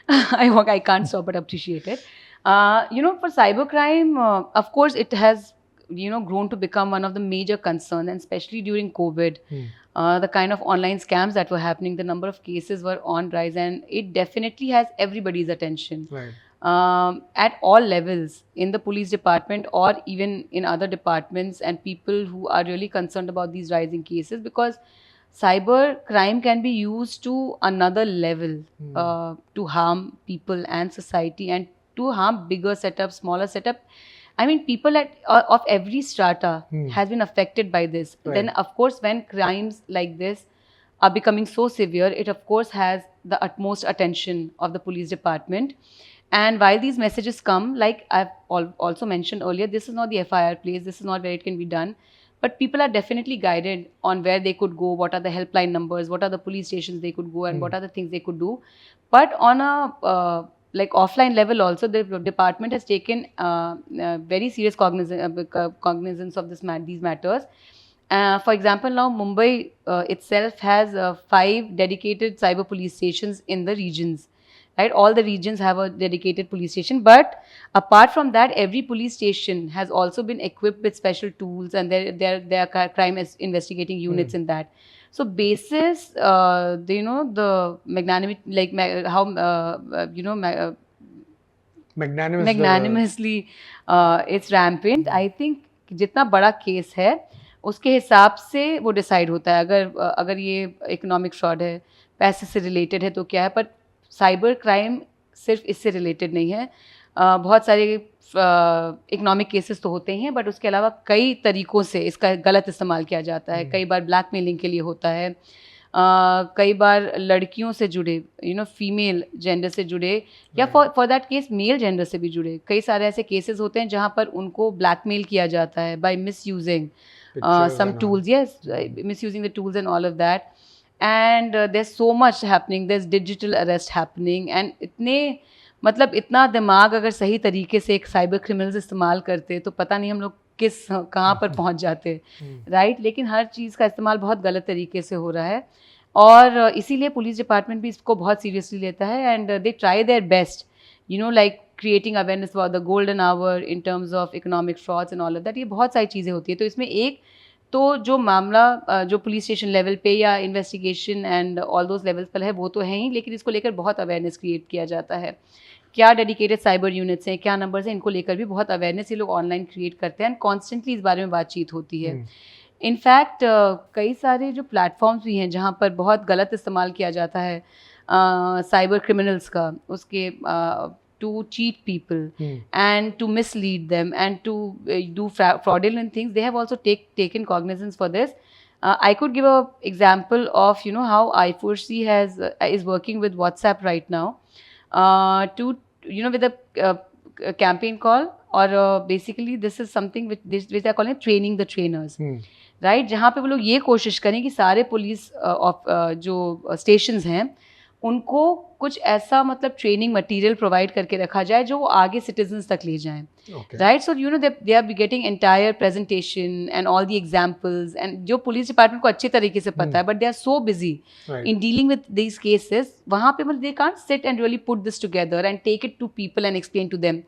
Speaker 1: I can't stop but appreciate it. For cybercrime, of course, it has grown to become one of the major concerns, and especially during COVID, the kind of online scams that were happening, the number of cases were on rise, and it definitely has everybody's attention.
Speaker 2: Right.
Speaker 1: At all levels, in the police department or even in other departments, and people who are really concerned about these rising cases, because cyber crime can be used to another level to harm people and society, and to harm bigger setup, smaller setup. I mean, people of every strata has been affected by this. Right. Then, of course, when crimes like this are becoming so severe, it of course has the utmost attention of the police department. And while these messages come, like I've also mentioned earlier, this is not the FIR place, this is not where it can be done. But people are definitely guided on where they could go, what are the helpline numbers, what are the police stations they could go, and what are the things they could do. But on a offline level also, the department has taken very serious cognizance of these matters. For example, now Mumbai itself has 5 dedicated cyber police stations in the regions. Right, all the regions have a dedicated police station, but apart from that, every police station has also been equipped with special tools, and there are crime investigating units in that. So, basis the magnanimity, magnanimously it's rampant. I think जितना बड़ा केस है उसके हिसाब से वो डिसाइड होता है. अगर ये इकोनॉमिक फ्रॉड है, पैसे से रिलेटेड है तो क्या है, पर साइबर क्राइम सिर्फ इससे रिलेटेड नहीं है. बहुत सारे इकोनॉमिक केसेस तो होते ही हैं, बट उसके अलावा कई तरीक़ों से इसका गलत इस्तेमाल किया जाता है. कई बार ब्लैकमेलिंग के लिए होता है, कई बार लड़कियों से जुड़े, फीमेल जेंडर से जुड़े, या for that case male gender से भी जुड़े. कई सारे ऐसे केसेस होते हैं जहाँ पर उनको ब्लैकमेल किया जाता है by misusing some tools. Yes, misusing the tools and all of that. And there's so much happening, there's digital arrest happening, and इतना दिमाग अगर सही तरीके से एक साइबर क्रिमिनल्स इस्तेमाल करते तो पता नहीं हम लोग कहाँ पर पहुँच जाते. राइट. लेकिन हर चीज़ का इस्तेमाल बहुत गलत तरीके से हो रहा है, और इसीलिए पुलिस डिपार्टमेंट भी इसको बहुत सीरियसली लेता है. And they try their best, like creating awareness about the golden hour in terms of economic frauds and all of that. ये बहुत सारी चीज़ें होती है. तो इसमें एक तो जो मामला जो पुलिस स्टेशन लेवल पे या investigation and all those levels पर है वो तो है ही, लेकिन इसको लेकर बहुत अवेयरनेस क्रिएट किया जाता है. क्या डेडिकेटेड साइबर यूनिट्स हैं, क्या नंबर्स हैं, इनको लेकर भी बहुत अवेयरनेस ये लोग ऑनलाइन क्रिएट करते हैं, एंड कॉन्स्टेंटली इस बारे में बातचीत होती है. इनफैक्ट कई सारे जो प्लेटफॉर्म्स भी हैं जहाँ पर बहुत गलत इस्तेमाल किया जाता है साइबर क्रिमिनल्स का, उसके to cheat people and to mislead them and to do fraudulent things. They have also taken cognizance for this. I could give an example of how I4C is working with WhatsApp right now to with a campaign call, or basically this is something which they are calling training the trainers. Right, जहाँ पे वो लोग ये कोशिश करें कि सारे पुलिस जो स्टेशंस हैं उनको कुछ ऐसा ट्रेनिंग मटेरियल प्रोवाइड करके रखा जाए जो वो आगे सिटीजन्स तक ले जाएं. Right. So they are getting entire presentation and all the examples, and जो पुलिस डिपार्टमेंट को अच्छे तरीके से पता है, but they are so busy in dealing with these cases, वहाँ पे they can't sit and really put this together and take it to people and explain to them.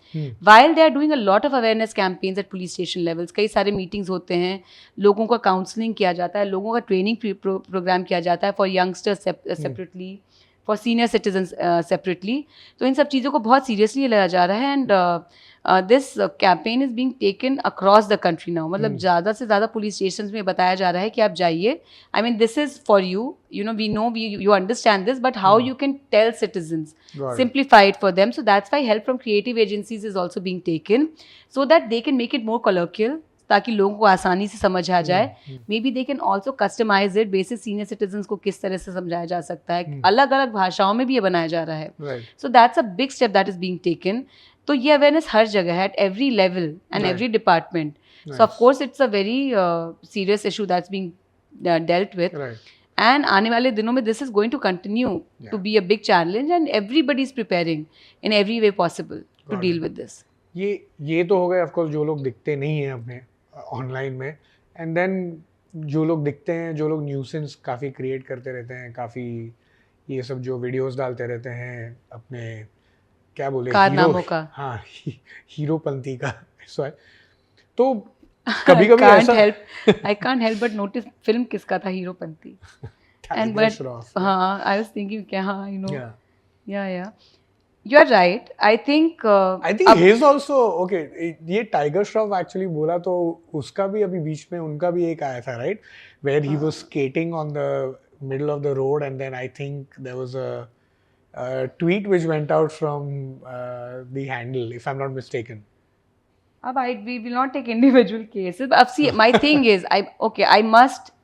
Speaker 1: While they are doing a lot of awareness campaigns at police station levels. कई सारे मीटिंग्स होते हैं, लोगों का काउंसलिंग किया जाता है, लोगों का ट्रेनिंग प्रोग्राम किया जाता है for youngsters separately, for senior citizens citizens separately. तो इन सब चीज़ों को बहुत seriously लिया जा रहा है and this campaign is being taken across the country now. मतलब ज़्यादा से ज़्यादा police stations में बताया जा रहा है कि आप जाइए. I mean this is for you. You know you understand this, but how you can tell citizens, simplify it for them. So that's why help from creative agencies is also being taken, so that they can make it more colloquial. ताकि लोगों को आसानी से समझ आ जाए. May be they can also customise it basis senior citizens को किस तरह से समझाया जा सकता है. अलग अलग भाषाओं में भी ये बनाया जा रहा है. So that's a big step that is being taken. तो ये अवेयरनेस हर जगह है, at every level and every department. So of course it's a very serious issue that's being dealt with. And आने वाले दिनों में this is going to continue to be a big challenge and everybody is preparing in every way possible to deal with this.
Speaker 2: ये तो हो गए ऑफ कोर्स जो लोग दिखते नहीं हैं अपने ऑनलाइन में. एंड देन जो लोग दिखते हैं, जो लोग न्यूसेंस काफ़ी क्रिएट करते रहते हैं, काफ़ी ये सब जो वीडियोस डालते रहते हैं अपने क्या बोले
Speaker 1: कारनामों का,
Speaker 2: हाँ हीरोपंती का. तो कभी कभी ऐसा
Speaker 1: I can't help but notice film किसका था हीरोपंती. एंड बट हाँ आई वाज थिंकिंग क्या हाँ यू नो या You are right. I think
Speaker 2: he is also okay. ये टाइगर श्रॉफ एक्चुअली बोला तो उसका भी अभी बीच में उनका भी एक आया था, right? Where he was skating on the middle of the road and then I think there was a tweet which went out from the handle, if I'm not mistaken.
Speaker 1: We will not take individual cases. But see, my thing is, I must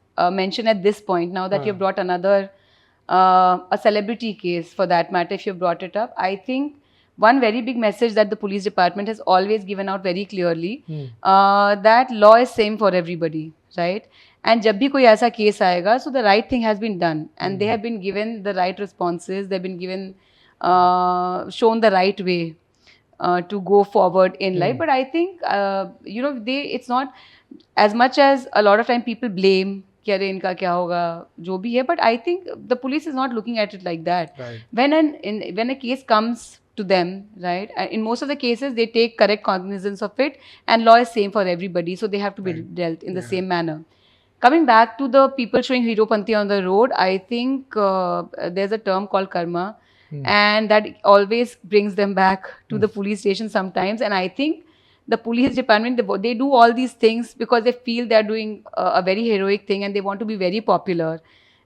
Speaker 1: mention at this point now that you have brought another. A celebrity case for that matter, if you brought it up. I think one very big message that the police department has always given out very clearly, that law is same for everybody, right? And जब भी कोई ऐसा case आएगा, so the right thing has been done and they have been given the right responses, they've been given shown the right way to go forward in life. But I think it's not as much as a lot of time people blame कि अरे इनका क्या होगा जो भी है. But I think the police is not looking at it like that. When a case comes to them, right? In most of the cases, they take correct cognizance of it, and law is same for everybody, so they have to be dealt in the same manner. Coming back to the people showing Heropanti on the road, I think there's a term called karma, and that always brings them back to the police station sometimes. And I think the police department, they do all these things because they feel they're doing a very heroic thing and they want to be very popular.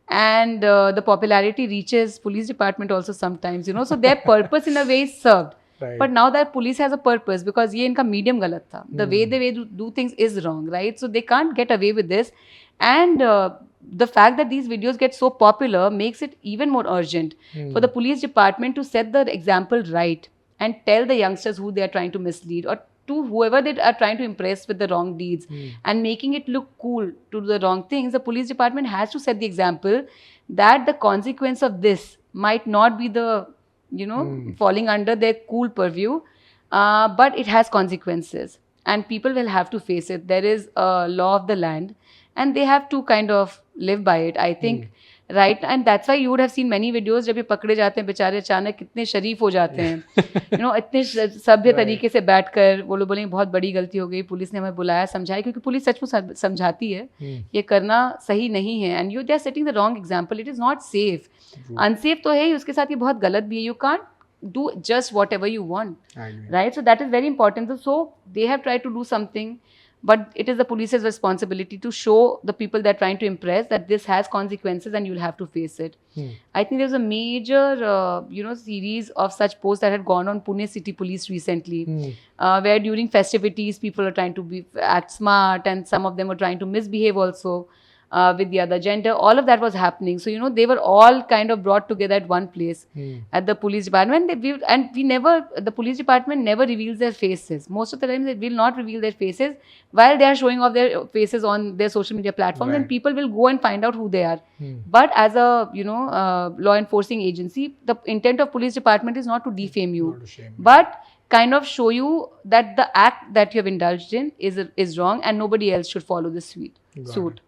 Speaker 1: And the popularity reaches police department also sometimes, so their purpose in a way is served. Right. But now that police has a purpose because ये इनका medium गलत था. The way they do things is wrong, right? So they can't get away with this. And the fact that these videos get so popular makes it even more urgent for the police department to set the example right and tell the youngsters who they are trying to mislead or to whoever they are trying to impress with the wrong deeds and making it look cool to do the wrong things. The police department has to set the example that the consequence of this might not be the falling under their cool purview, but it has consequences and people will have to face it. There is a law of the land and they have to kind of live by it, I think. Right, and that's why you would have seen many videos जब ये पकड़े जाते हैं बेचारे अचानक कितने शरीफ हो जाते हैं. इतने सभ्य तरीके से बैठकर वो लोग बोले बहुत बड़ी गलती हो गई, पुलिस ने हमें बुलाया समझाया, क्योंकि पुलिस सचमुच समझाती है ये करना सही नहीं है. And they are setting the wrong example. It is not safe. Unsafe तो है ही, उसके साथ ये बहुत गलत भी है. You can't do just whatever you want, right? So that is very important. So they have tried to do something, but it is the police's responsibility to show the people they're trying to impress that this has consequences and you'll have to face it. I think there's a major series of such posts that had gone on Pune City Police recently, where during festivities people are trying to act smart and some of them were trying to misbehave also with the other gender. All of that was happening. So they were all kind of brought together at one place at the police department. The police department never reveals their faces. Most of the time they will not reveal their faces while they are showing off their faces on their social media platforms, and people will go and find out who they are. But as a law enforcing agency, the intent of police department is not to defame you, but kind of show you that the act that you have indulged in is wrong and nobody else should follow this suit.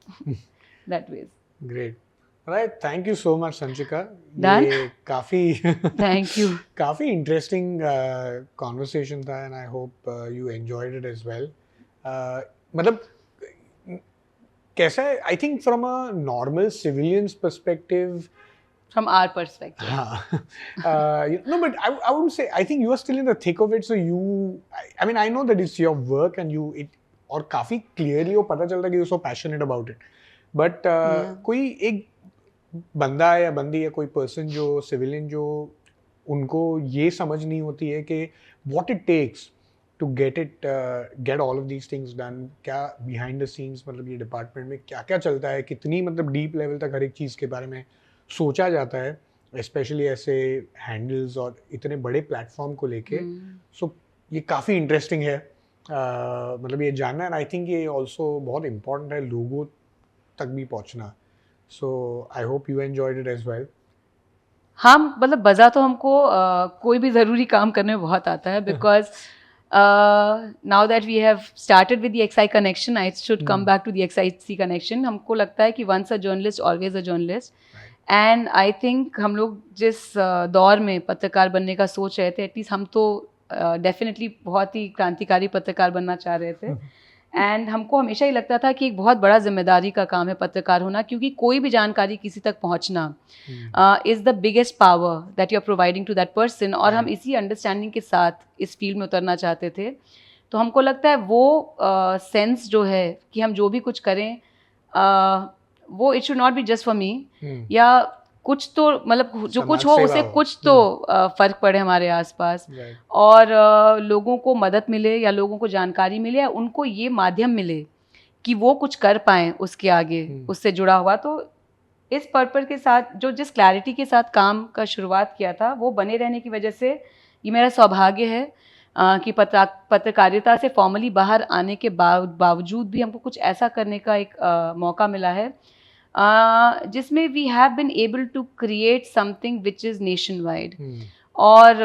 Speaker 1: That way.
Speaker 2: Great. Right. Thank you so much, Sanchika.
Speaker 1: Done?
Speaker 2: ये काफी
Speaker 1: Thank you.
Speaker 2: काफी interesting conversation था, and I hope you enjoyed it as well. मतलब कैसा है? I think from a normal civilian's perspective,
Speaker 1: From our perspective.
Speaker 2: No, but I would say I think you are still in the thick of it. So I mean, I know that it's your work and और काफी clearly वो पता चलता है कि you're so passionate about it. But कोई एक बंदा या बंदी या कोई person जो civilian जो उनको ये समझ नहीं होती है कि what it takes to get all of these things done, क्या behind the scenes मतलब ये डिपार्टमेंट में क्या क्या चलता है, कितनी मतलब डीप लेवल तक हर एक चीज़ के बारे में सोचा जाता है, स्पेशली ऐसे हैंडल्स और इतने बड़े प्लेटफॉर्म को लेके. सो ये काफ़ी इंटरेस्टिंग है, मतलब ये जानना. एंड आई थिंक ये ऑल्सो बहुत इम्पोर्टेंट है लोगों तक भी पहुंचना. So I hope you enjoyed it as well.
Speaker 1: हाँ, मतलब मज़ा तो हमको कोई भी ज़रूरी काम करने में बहुत आता है, because now that we have started with the XI connection, I should come back to the XIC connection. हमको लगता है कि once a journalist, always a journalist. And I think हम लोग जिस दौर में पत्रकार बनने का सोच रहे थे, एटलीस्ट हम तो डेफिनेटली बहुत ही क्रांतिकारी पत्रकार बनना चाह रहे थे. एंड हमको हमेशा ही लगता था कि एक बहुत बड़ा जिम्मेदारी का काम है पत्रकार होना, क्योंकि कोई भी जानकारी किसी तक पहुंचना is the biggest power that you are providing to that person. और हम इसी अंडरस्टैंडिंग के साथ इस फील्ड में उतरना चाहते थे. तो हमको लगता है वो सेंस जो है कि हम जो भी कुछ करें वो it should not be just for me, या कुछ तो मतलब जो कुछ हो उसे कुछ तो फ़र्क पड़े हमारे आसपास, और लोगों को मदद मिले या लोगों को जानकारी मिले या उनको ये माध्यम मिले कि वो कुछ कर पाएँ उसके आगे उससे जुड़ा हुआ. तो इस पर्पस के साथ जो जिस क्लैरिटी के साथ काम का शुरुआत किया था वो बने रहने की वजह से ये मेरा सौभाग्य है कि पत्रकारिता से फॉर्मली बाहर आने के बावजूद भी हमको कुछ ऐसा करने का एक मौका मिला है जिसमें we have been able to create something which is nationwide. और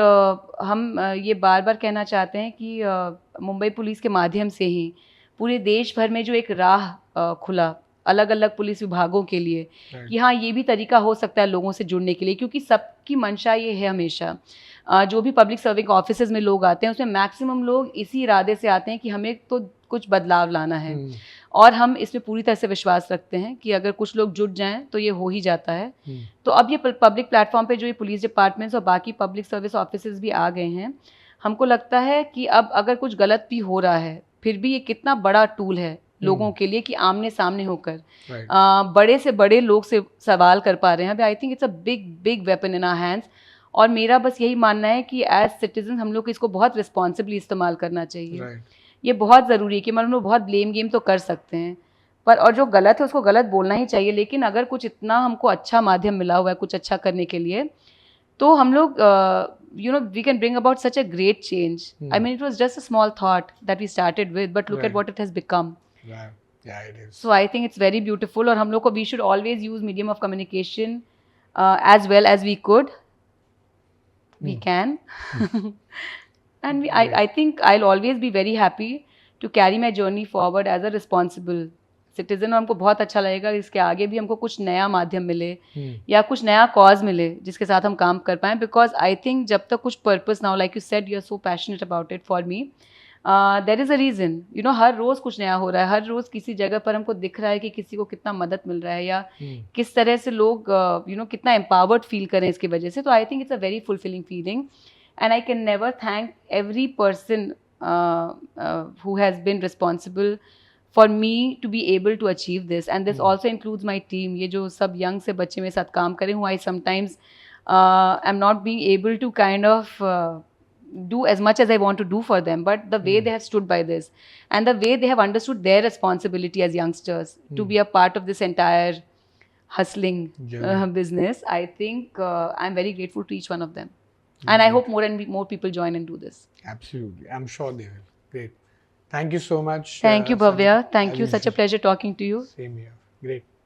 Speaker 1: हम ये बार बार कहना चाहते हैं कि मुंबई पुलिस के माध्यम से ही पूरे देश भर में जो एक राह खुला अलग अलग पुलिस विभागों के लिए कि हाँ ये भी तरीका हो सकता है लोगों से जुड़ने के लिए, क्योंकि सबकी मंशा ये है हमेशा जो भी पब्लिक सर्विंग ऑफिसेज में लोग आते हैं उसमें मैक्सिमम लोग इसी इरादे से आते हैं कि हमें तो कुछ बदलाव लाना है. और हम इसमें पूरी तरह से विश्वास रखते हैं कि अगर कुछ लोग जुट जाएं तो ये हो ही जाता है. तो अब ये पब्लिक प्लेटफॉर्म पे जो ये पुलिस डिपार्टमेंट्स और बाकी पब्लिक सर्विस ऑफिसेज भी आ गए हैं, हमको लगता है कि अब अगर कुछ गलत भी हो रहा है फिर भी ये कितना बड़ा टूल है लोगों के लिए कि आमने सामने होकर बड़े से बड़े लोग से सवाल कर पा रहे हैं. I think it's a big weapon in our hands. और मेरा बस यही मानना है कि एज सिटीजन हम लोग इसको बहुत रिस्पॉन्सिबली इस्तेमाल करना चाहिए. ये बहुत ज़रूरी है कि मतलब लोग बहुत ब्लेम गेम तो कर सकते हैं पर और जो गलत है उसको गलत बोलना ही चाहिए, लेकिन अगर कुछ इतना हमको अच्छा माध्यम मिला हुआ है कुछ अच्छा करने के लिए तो हम लोग we can bring about such a great change. I mean, it was just a small thought that we started with, but look at what it has become.
Speaker 2: Yeah, it is.
Speaker 1: So I think it's very beautiful. और हम लोग को we should always use medium of communication as well as we could. We can. And I think I'll always be very happy to carry my journey forward as a responsible citizen. और हमको बहुत अच्छा लगेगा इसके आगे भी हमको कुछ नया माध्यम मिले या कुछ नया कॉज मिले जिसके साथ हम काम कर पाएँ. बिकॉज आई थिंक जब तक कुछ पर्पस ना हो, like you said you are so passionate about it, for me there is a reason. You know हर रोज़ कुछ नया हो रहा है, हर रोज़ किसी जगह पर हमको दिख रहा है कि किसी को कितना मदद मिल रहा है या किस तरह से लोग कितना एम्पावर्ड फील करें इसकी वजह से. तो आई think it's a very fulfilling feeling. And I can never thank every person who has been responsible for me to be able to achieve this. And this also includes my team. ये जो सब young से बच्चे मेरे साथ काम करें who I sometimes am not being able to kind of do as much as I want to do for them. But the way they have stood by this and the way they have understood their responsibility as youngsters to be a part of this entire hustling business, I think I'm very grateful to each one of them. And I hope more and more people join and do this.
Speaker 2: Absolutely. I'm sure they will. Great. Thank you so much.
Speaker 1: Thank you, Bhavya. Thank you. Such a pleasure talking to you.
Speaker 2: Same here. Great.